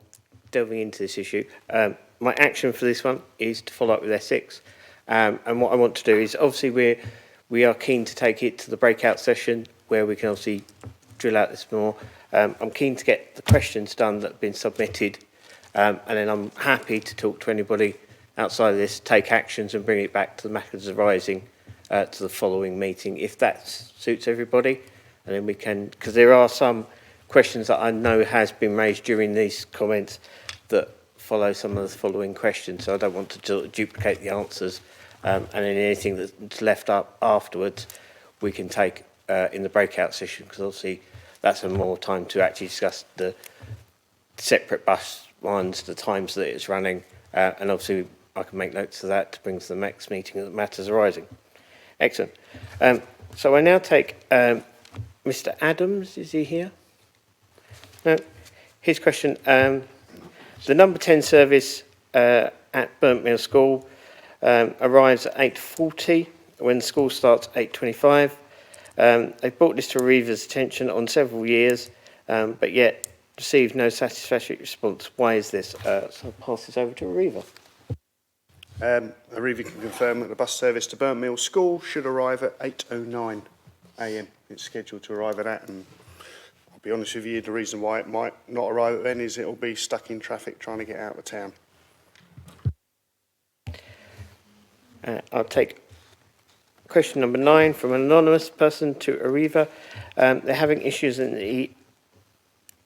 delving into this issue. My action for this one is to follow up with Essex. And what I want to do is, obviously, we are keen to take it to the breakout session where we can obviously drill out this more. I'm keen to get the questions done that have been submitted, and then I'm happy to talk to anybody outside of this, take actions and bring it back to the matters arising to the following meeting, if that suits everybody. And then we can, because there are some questions that I know has been raised during these comments that follow some of the following questions, so I don't want to duplicate the answers, and then anything that's left up afterwards we can take in the breakout session, because obviously that's more time to actually discuss the separate bus lines, the times that it's running, and obviously I can make notes of that to bring to the next meeting that matters arising. Excellent. So I now take Mr. Adams, is he here? No. His question, the number 10 service at Burnt Mill School arrives at 8:40 when the school starts at 8:25. They've brought this to Arriva's attention on several years, but yet received no satisfactory response. Why is this? So I'll pass this over to Arriva. Arriva can confirm that the bus service to Burnt Mill School should arrive at 8:09 a.m. It's scheduled to arrive at that, and I'll be honest with you, the reason why it might not arrive at then is it'll be stuck in traffic trying to get out of town. I'll take question number 9 from an anonymous person to Arriva. They're having issues in the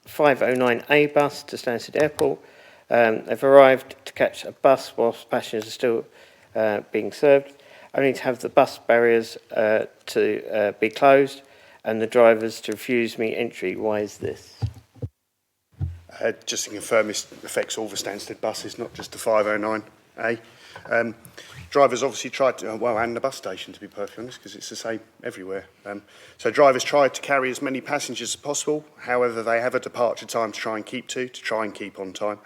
509A bus to Stansted Airport. They've arrived to catch a bus whilst passengers are still being served, only to have the bus barriers to be closed and the drivers to refuse me entry. Why is this? Just to confirm, this affects all the Stansted buses, not just the 509A. Drivers obviously tried to, well, and the bus station, to be perfectly honest, because it's the same everywhere. So drivers tried to carry as many passengers as possible. However, they have a departure time to try and keep on time.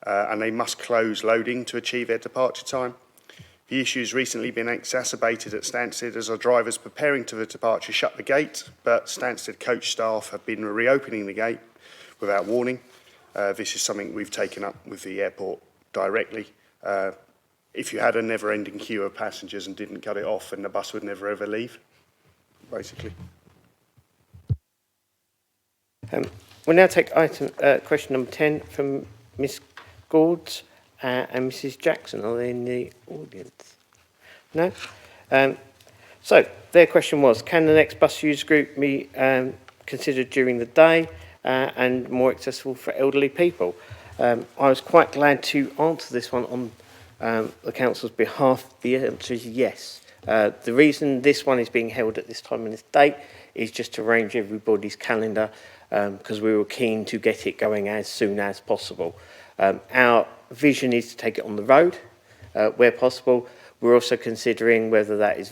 And they must close loading to achieve their departure time. The issue has recently been exacerbated at Stansted as our drivers preparing to the departure shut the gate, but Stansted coach staff have been reopening the gate without warning. This is something we've taken up with the airport directly. If you had a never-ending queue of passengers and didn't cut it off, then the bus would never ever leave, basically. We'll now take question number 10 from Ms. Gords and Mrs. Jackson. Are they in the audience? No? So their question was, can the next bus user group be considered during the day and more accessible for elderly people? I was quite glad to answer this one on the council's behalf, the answer is yes. The reason this one is being held at this time and this date is just to arrange everybody's calendar, because we were keen to get it going as soon as possible. Our vision is to take it on the road where possible. We're also considering whether that is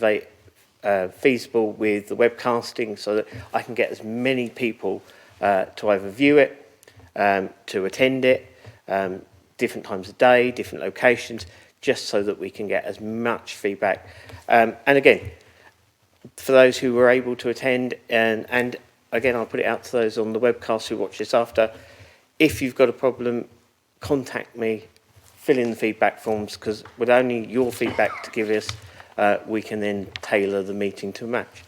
feasible with the webcasting, so that I can get as many people to either view it, to attend it, different times of day, different locations, just so that we can get as much feedback. And again, for those who were able to attend, and again, I'll put it out to those on the webcast who watch this after, if you've got a problem, contact me, fill in the feedback forms, because with only your feedback to give us, we can then tailor the meeting to match.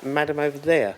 Madam over there.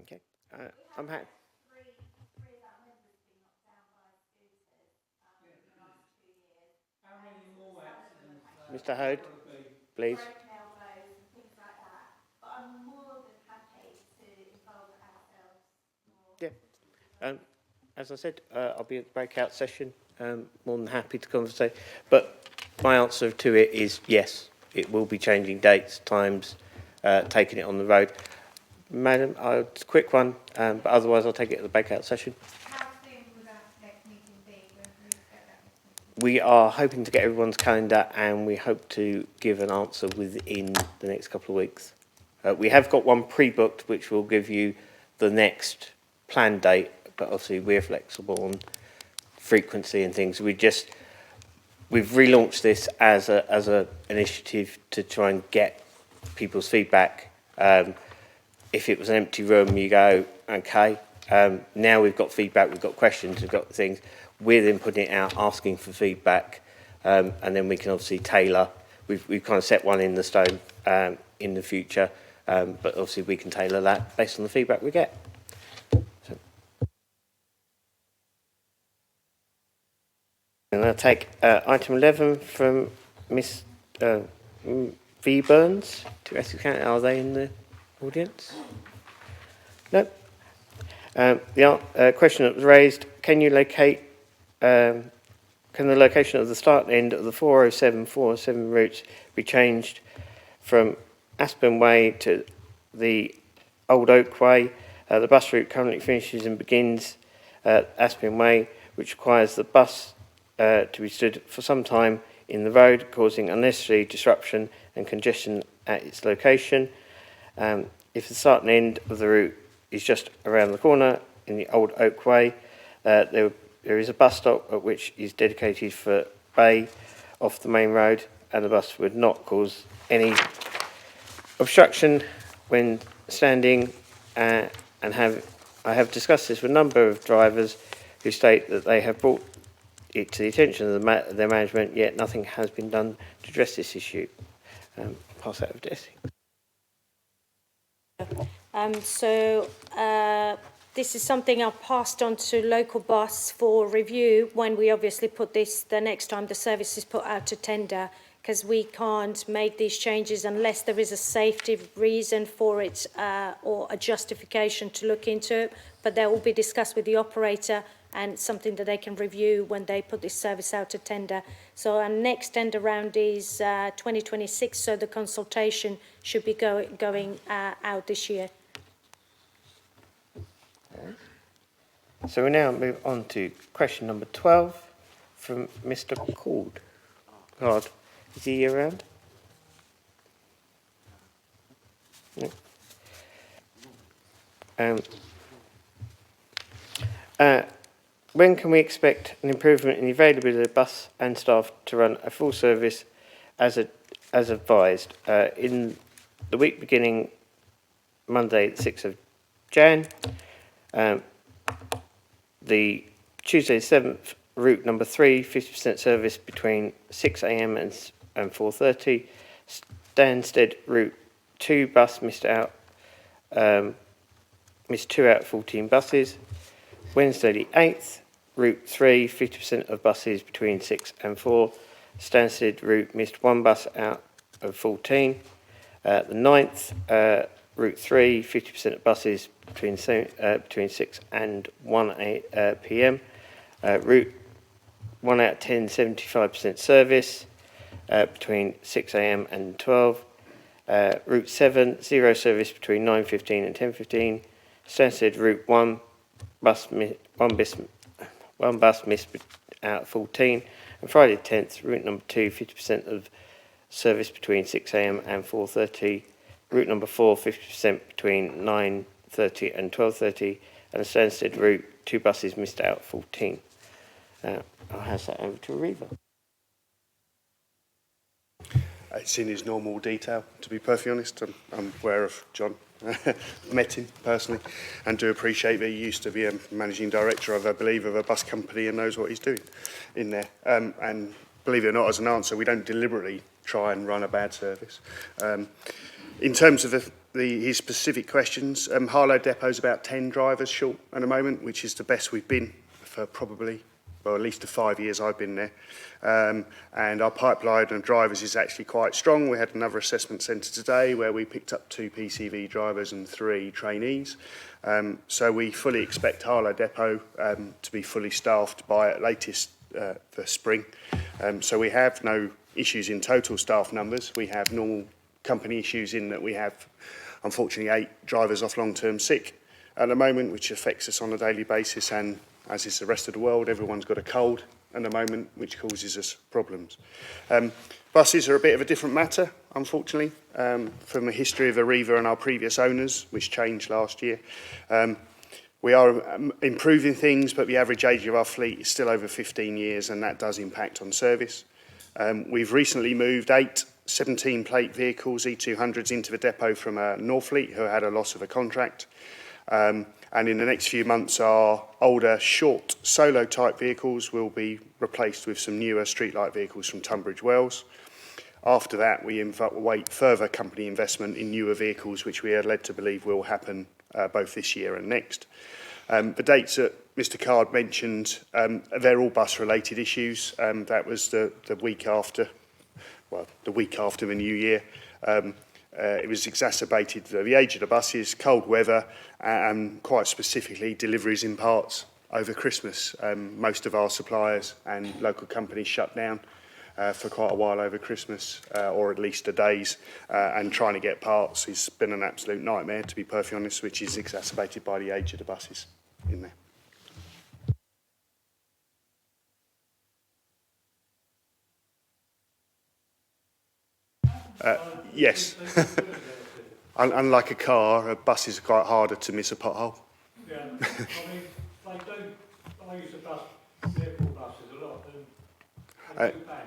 Okay, I'm happy. Mr. Hode, please. Yeah. As I said, I'll be at the breakout session. More than happy to conversate. But my answer to it is yes. It will be changing dates, times, taking it on the road. Madam, it's a quick one, but otherwise I'll take it at the breakout session. How soon will that next meeting be? When will you get that next meeting? We are hoping to get everyone's calendar, and we hope to give an answer within the next couple of weeks. We have got one pre-booked, which will give you the next planned date, but obviously we're flexible on frequency and things. We've relaunched this as a initiative to try and get people's feedback. If it was an empty room, you go, okay. Now we've got feedback, we've got questions, we've got things. We're then putting it out, asking for feedback, and then we can obviously tailor. We've kind of set one in the stone in the future, but obviously we can tailor that based on the feedback we get. So. And I'll take item 11 from Miss V. Burns to Essex County. Are they in the audience? No. The question that was raised: can the location of the start and end of the 407 routes be changed from Aspen Way to the Old Oak Way? The bus route currently finishes and begins at Aspen Way, which requires the bus to be stood for some time in the road, causing unnecessary disruption and congestion at its location. If the start and end of the route is just around the corner in the Old Oak Way, there is a bus stop at which is dedicated for bay off the main road, and the bus would not cause any obstruction when standing. I have discussed this with a number of drivers who state that they have brought it to the attention of their management, yet nothing has been done to address this issue. Pass that over to Essie. This is something I've passed on to local bus for review when we obviously put this, the next time the service is put out to tender, because we can't make these changes unless there is a safety reason for it or a justification to look into it. But that will be discussed with the operator and something that they can review when they put this service out to tender. So our next tender round is 2026, so the consultation should be going out this year. So we now move on to question number 12 from Mr. Card. Is he around? No. When can we expect an improvement in the availability of the bus and staff to run a full service as advised? In the week beginning Monday, the 6th of Jan, the Tuesday the 7th, route number 3, 50% service between 6 a.m. and 4:30. Stansted route 2 bus missed 2 out of 14 buses. Wednesday the 8th, route 3, 50% of buses between 6 and 4. Stansted route missed 1 bus out of 14. The 9th, route 3, 50% of buses between 6 and 1 p.m. Route 1 out of 10, 75% service between 6 a.m. and 12. Route 7, 0 service between 9:15 and 10:15. Stansted route 1 one bus missed out of 14. And Friday the 10th, route number 2, 50% of service between 6 a.m. and 4:30. Route number 4, 50% between 9:30 and 12:30. And the Stansted route, 2 buses missed out of 14. I'll pass that over to Reva. It's in his normal detail, to be perfectly honest. I'm aware of John, met him personally, and do appreciate that he used to be a managing director of, I believe, of a bus company and knows what he's doing in there. And believe it or not, as an answer, we don't deliberately try and run a bad service. In terms of his specific questions, Harlow Depot's about 10 drivers short at the moment, which is the best we've been for probably, well, at least the 5 years I've been there. And our pipeline of drivers is actually quite strong. We had another assessment centre today where we picked up 2 PCV drivers and 3 trainees. So we fully expect Harlow Depot to be fully staffed by at latest for spring. So we have no issues in total staff numbers. We have normal company issues in that we have, unfortunately, 8 drivers off long-term sick at the moment, which affects us on a daily basis, and as is the rest of the world, everyone's got a cold at the moment, which causes us problems. Buses are a bit of a different matter, unfortunately, from the history of Arriva and our previous owners, which changed last year. We are improving things, but the average age of our fleet is still over 15 years, and that does impact on service. We've recently moved 8 17-plate vehicles, E200s, into the depot from Northfleet, who had a loss of a contract. And in the next few months, our older, short, solo-type vehicles will be replaced with some newer streetlight vehicles from Tunbridge Wells. After that, we await further company investment in newer vehicles, which we are led to believe will happen both this year and next. The dates that Mr. Card mentioned, they're all bus-related issues. That was the week after, well, the week after the new year. It was exacerbated the age of the buses, cold weather, and quite specifically deliveries in parts over Christmas. Most of our suppliers and local companies shut down for quite a while over Christmas, or at least the days, and trying to get parts has been an absolute nightmare, to be perfectly honest, which is exacerbated by the age of the buses in there. Yes. Unlike a car, buses are quite harder to miss a pothole. Yeah, I mean, I use vehicle buses a lot, and they do bang.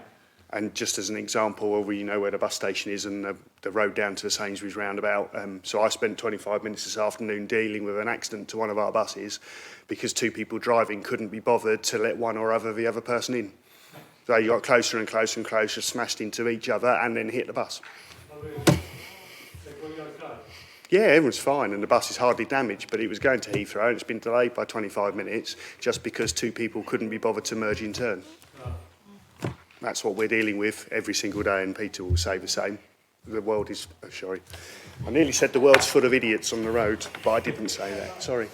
And just as an example, we know where the bus station is and the road down to the Sainsbury's roundabout. So I spent 25 minutes this afternoon dealing with an accident to one of our buses because 2 people driving couldn't be bothered to let one or other the other person in. So you got closer and closer and closer, smashed into each other and then hit the bus. I mean, they got you okay? Yeah, everyone's fine and the bus is hardly damaged, but it was going to Heathrow and it's been delayed by 25 minutes just because two people couldn't be bothered to merge in turn. That's what we're dealing with every single day, and Peter will say the same. The world is, oh, sorry. I nearly said the world's full of idiots on the road, but I didn't say that, sorry.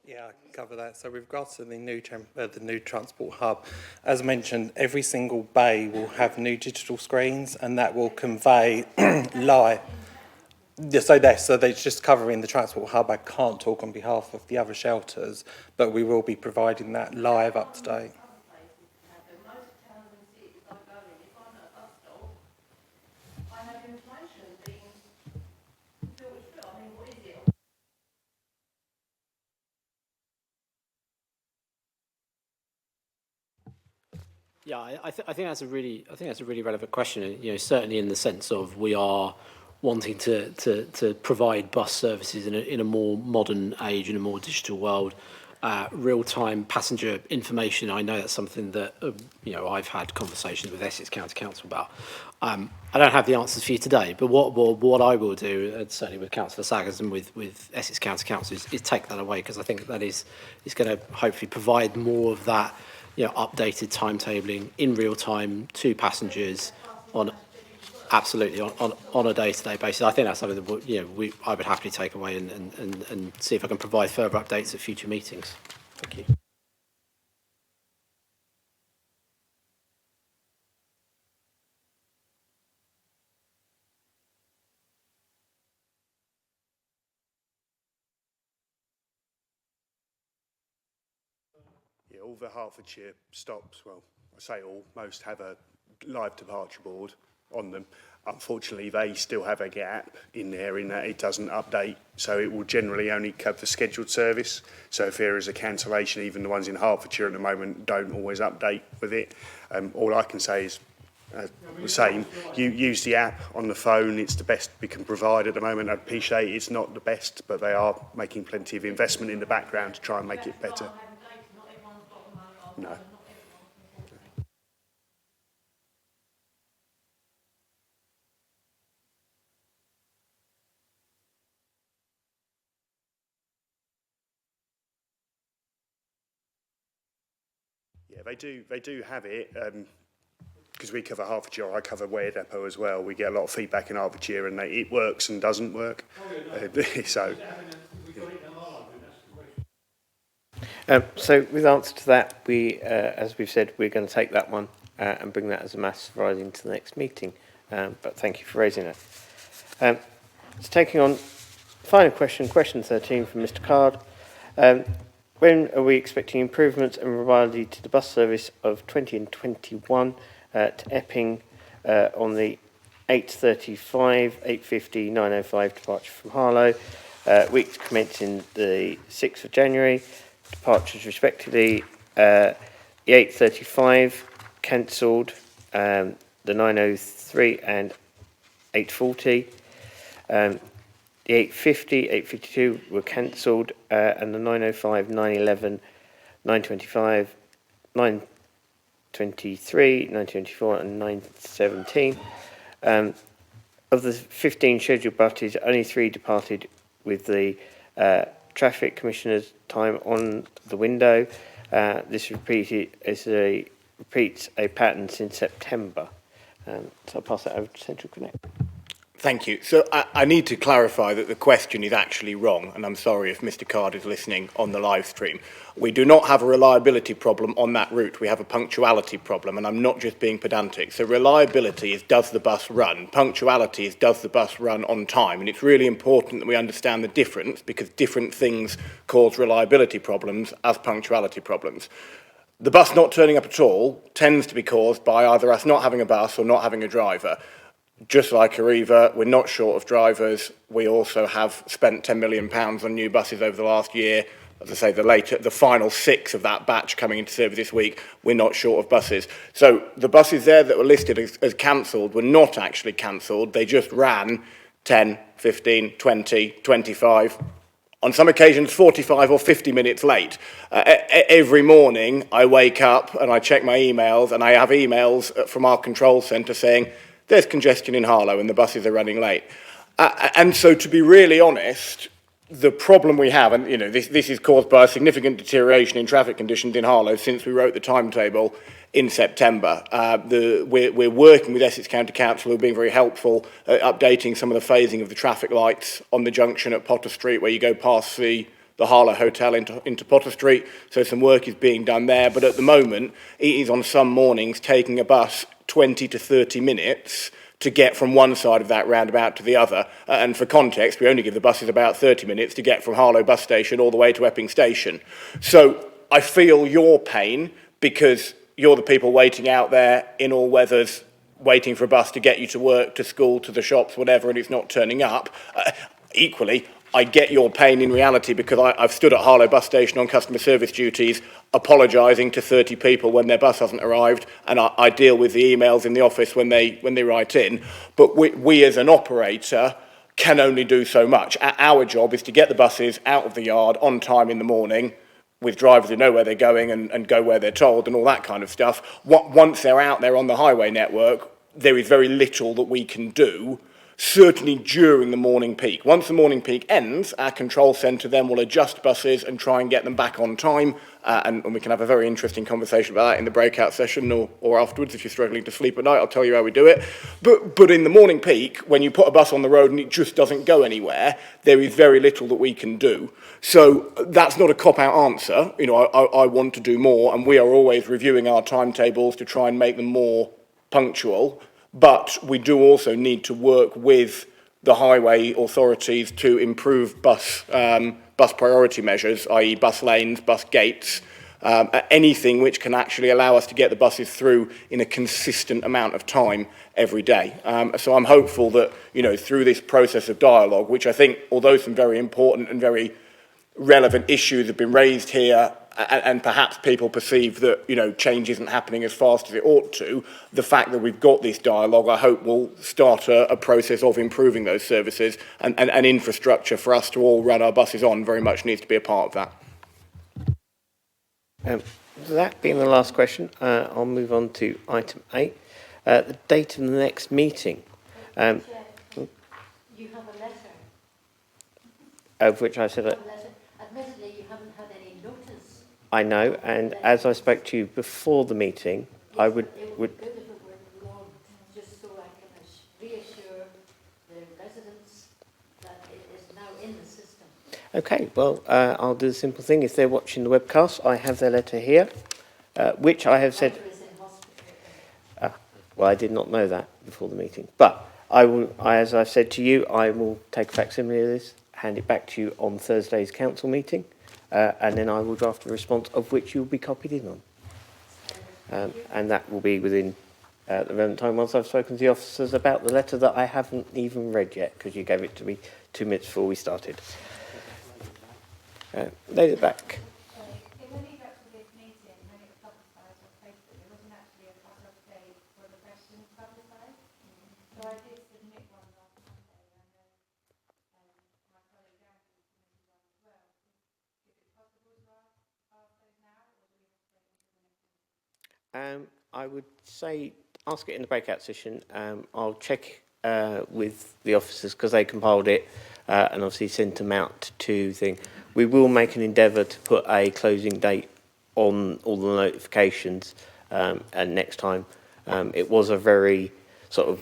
Yeah, I can cover that. So with regards to the new transport hub, as mentioned, every single bay will have new digital screens, and that will convey live. Yeah, so they're just covering the transport hub. I can't talk on behalf of the other shelters, but we will be providing that live up to date. Yeah, I think that's a really relevant question. You know, certainly in the sense of we are wanting to provide bus services in a more modern age, in a more digital world. Real-time passenger information. I know that's something that I've had conversations with Essex County Council about. I don't have the answers for you today, but what I will do, certainly with Councillor Saggers and with Essex County Council, is take that away, because I think that is going to hopefully provide more of that, updated timetabling in real time to passengers on a day-to-day basis. I think that's something that I would happily take away and see if I can provide further updates at future meetings. Thank you. Yeah, all the Hertfordshire stops, well, I say all, most have a live departure board on them. Unfortunately, they still have a gap in there in that it doesn't update, so it will generally only cover the scheduled service. So if there is a cancellation, even the ones in Hertfordshire at the moment don't always update with it. All I can say is, the same, you use the app on the phone, it's the best we can provide at the moment. I appreciate it's not the best, but they are making plenty of investment in the background to try and make it better. No. Yeah, they do have it, because we cover Hertfordshire, I cover Ware Depot as well. We get a lot of feedback in Hertfordshire, and it works and doesn't work. So with answer to that, we, as we've said, we're going to take that one and bring that as a mass rising to the next meeting. But thank you for raising it. So taking on final question 13 from Mr. Card. When are we expecting improvements and reliability to the bus service of 20 and 21 to Epping on the 8:35, 8:50, 9:05 departure from Harlow, weeks commencing the 6th of January, departures respectively, the 8:35 cancelled, the 9:03 and 8:40, the 8:50, 8:52 were cancelled, and the 9:05, 9:11, 9:25, 9:23, 9:24 and 9:17. Of the 15 scheduled buses, only 3 departed with the traffic commissioner's time on the window. This repeats a pattern since September. So I'll pass that over to Central Connect. Thank you. So I need to clarify that the question is actually wrong, and I'm sorry if Mr. Card is listening on the live stream. We do not have a reliability problem on that route. We have a punctuality problem, and I'm not just being pedantic. So reliability is, does the bus run? Punctuality is, does the bus run on time? And it's really important that we understand the difference, because different things cause reliability problems as punctuality problems. The bus not turning up at all tends to be caused by either us not having a bus or not having a driver. Just like Arriva, we're not short of drivers. We also have spent £10 million on new buses over the last year. As I say, the final 6 of that batch coming into service this week, we're not short of buses. So the buses there that were listed as cancelled were not actually cancelled. They just ran 10, 15, 20, 25, on some occasions 45 or 50 minutes late. Every morning I wake up and I check my emails, and I have emails from our control centre saying, there's congestion in Harlow and the buses are running late. And so, to be really honest, the problem we have, and this is caused by a significant deterioration in traffic conditions in Harlow since we wrote the timetable in September. We're working with Essex County Council, who are being very helpful at updating some of the phasing of the traffic lights on the junction at Potter Street, where you go past the Harlow Hotel into Potter Street. So some work is being done there. But at the moment, it is on some mornings taking a bus 20 to 30 minutes to get from one side of that roundabout to the other. And for context, we only give the buses about 30 minutes to get from Harlow bus station all the way to Epping station. So I feel your pain, because you're the people waiting out there in all weathers, waiting for a bus to get you to work, to school, to the shops, whatever, and it's not turning up. Equally, I get your pain in reality, because I've stood at Harlow bus station on customer service duties apologising to 30 people when their bus hasn't arrived, and I deal with the emails in the office when they write in. But we as an operator can only do so much. Our job is to get the buses out of the yard on time in the morning, with drivers who know where they're going and go where they're told and all that kind of stuff. Once they're out there on the highway network, there is very little that we can do, certainly during the morning peak. Once the morning peak ends, our control centre then will adjust buses and try and get them back on time, and we can have a very interesting conversation about that in the breakout session or afterwards. If you're struggling to sleep at night, I'll tell you how we do it. But in the morning peak, when you put a bus on the road and it just doesn't go anywhere, there is very little that we can do. So that's not a cop-out answer. I want to do more, and we are always reviewing our timetables to try and make them more punctual. But we do also need to work with the highway authorities to improve bus priority measures, i.e. bus lanes, bus gates, anything which can actually allow us to get the buses through in a consistent amount of time every day. So I'm hopeful that, through this process of dialogue, which I think, although some very important and very relevant issues have been raised here, and perhaps people perceive that, change isn't happening as fast as it ought to, the fact that we've got this dialogue, I hope, will start a process of improving those services, and infrastructure for us to all run our buses on very much needs to be a part of that. That being the last question, I'll move on to item 8, the date of the next meeting. You have a letter. Of which I said... Admittedly, you haven't had any notice. I know, and as I spoke to you before the meeting, I would... It would be good if it were logged, just so I can reassure the residents that it is now in the system. Okay, well, I'll do the simple thing. If they're watching the webcast, I have their letter here, which I have said... well, I did not know that before the meeting. But as I've said to you, I will take a facsimile of this, hand it back to you on Thursday's council meeting, and then I will draft a response of which you'll be copied in on. And that will be within the relevant time once I've spoken to the officers about the letter that I haven't even read yet, because you gave it to me 2 minutes before we started. Lady back. In the lead up to this meeting, when it was publicised on Facebook, there wasn't actually a cut-off date for the questions publicised. So I did submit one last Monday, and then my colleague Andrew submitted one as well. Is it possible to ask those now, or do we have to wait until the next meeting? I would say ask it in the breakout session. I'll check with the officers, because they compiled it and obviously sent them out to thing. we will make an endeavour to put a closing date on all the notifications, and next time. It was a very sort of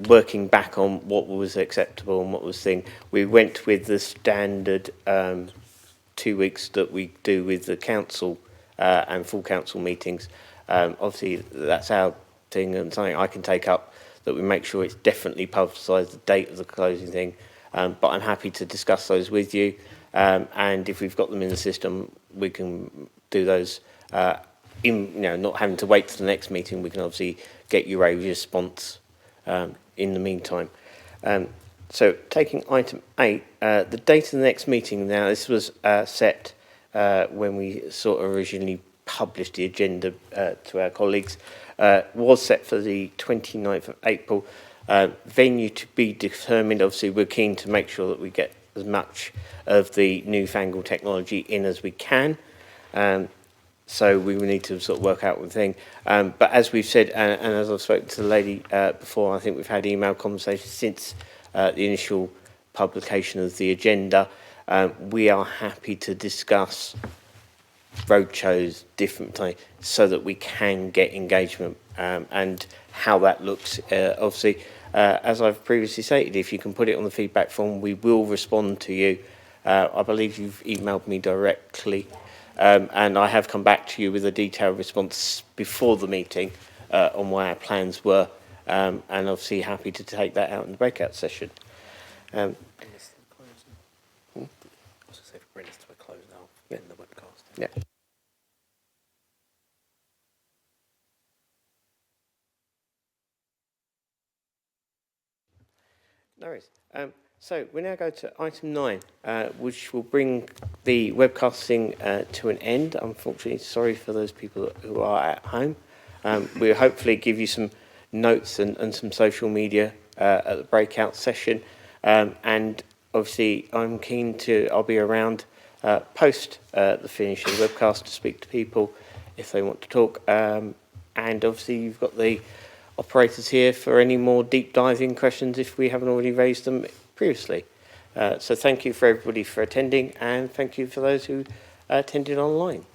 working back on what was acceptable and what was thing. We went with the standard 2 weeks that we do with the council and full council meetings. Obviously, that's our thing and something I can take up, that we make sure it's definitely publicised, the date of the closing thing. But I'm happy to discuss those with you. And if we've got them in the system, we can do those not having to wait to the next meeting. We can obviously get you a response in the meantime. So taking item 8, the date of the next meeting. Now, this was set when we sort of originally published the agenda to our colleagues, was set for the 29th of April. Venue to be determined. Obviously, we're keen to make sure that we get as much of the newfangled technology in as we can. So we will need to sort of work out one thing. But as we've said, and as I've spoken to the lady before, I think we've had email conversations since the initial publication of the agenda. We are happy to discuss roadshows, different things, so that we can get engagement and how that looks. Obviously, as I've previously stated, if you can put it on the feedback form, we will respond to you. I believe you've emailed me directly, and I have come back to you with a detailed response before the meeting on what our plans were, and obviously happy to take that out in the breakout session. I was going to say, bring us to a close now in the webcast. Yeah. No worries. So we now go to item 9, which will bring the webcasting to an end. Unfortunately, sorry for those people who are at home. We'll hopefully give you some notes and some social media at the breakout session. And obviously, I'll be around post the finish of the webcast to speak to people if they want to talk. And obviously, you've got the operators here for any more deep diving questions if we haven't already raised them previously. So thank you for everybody for attending, and thank you for those who attended online.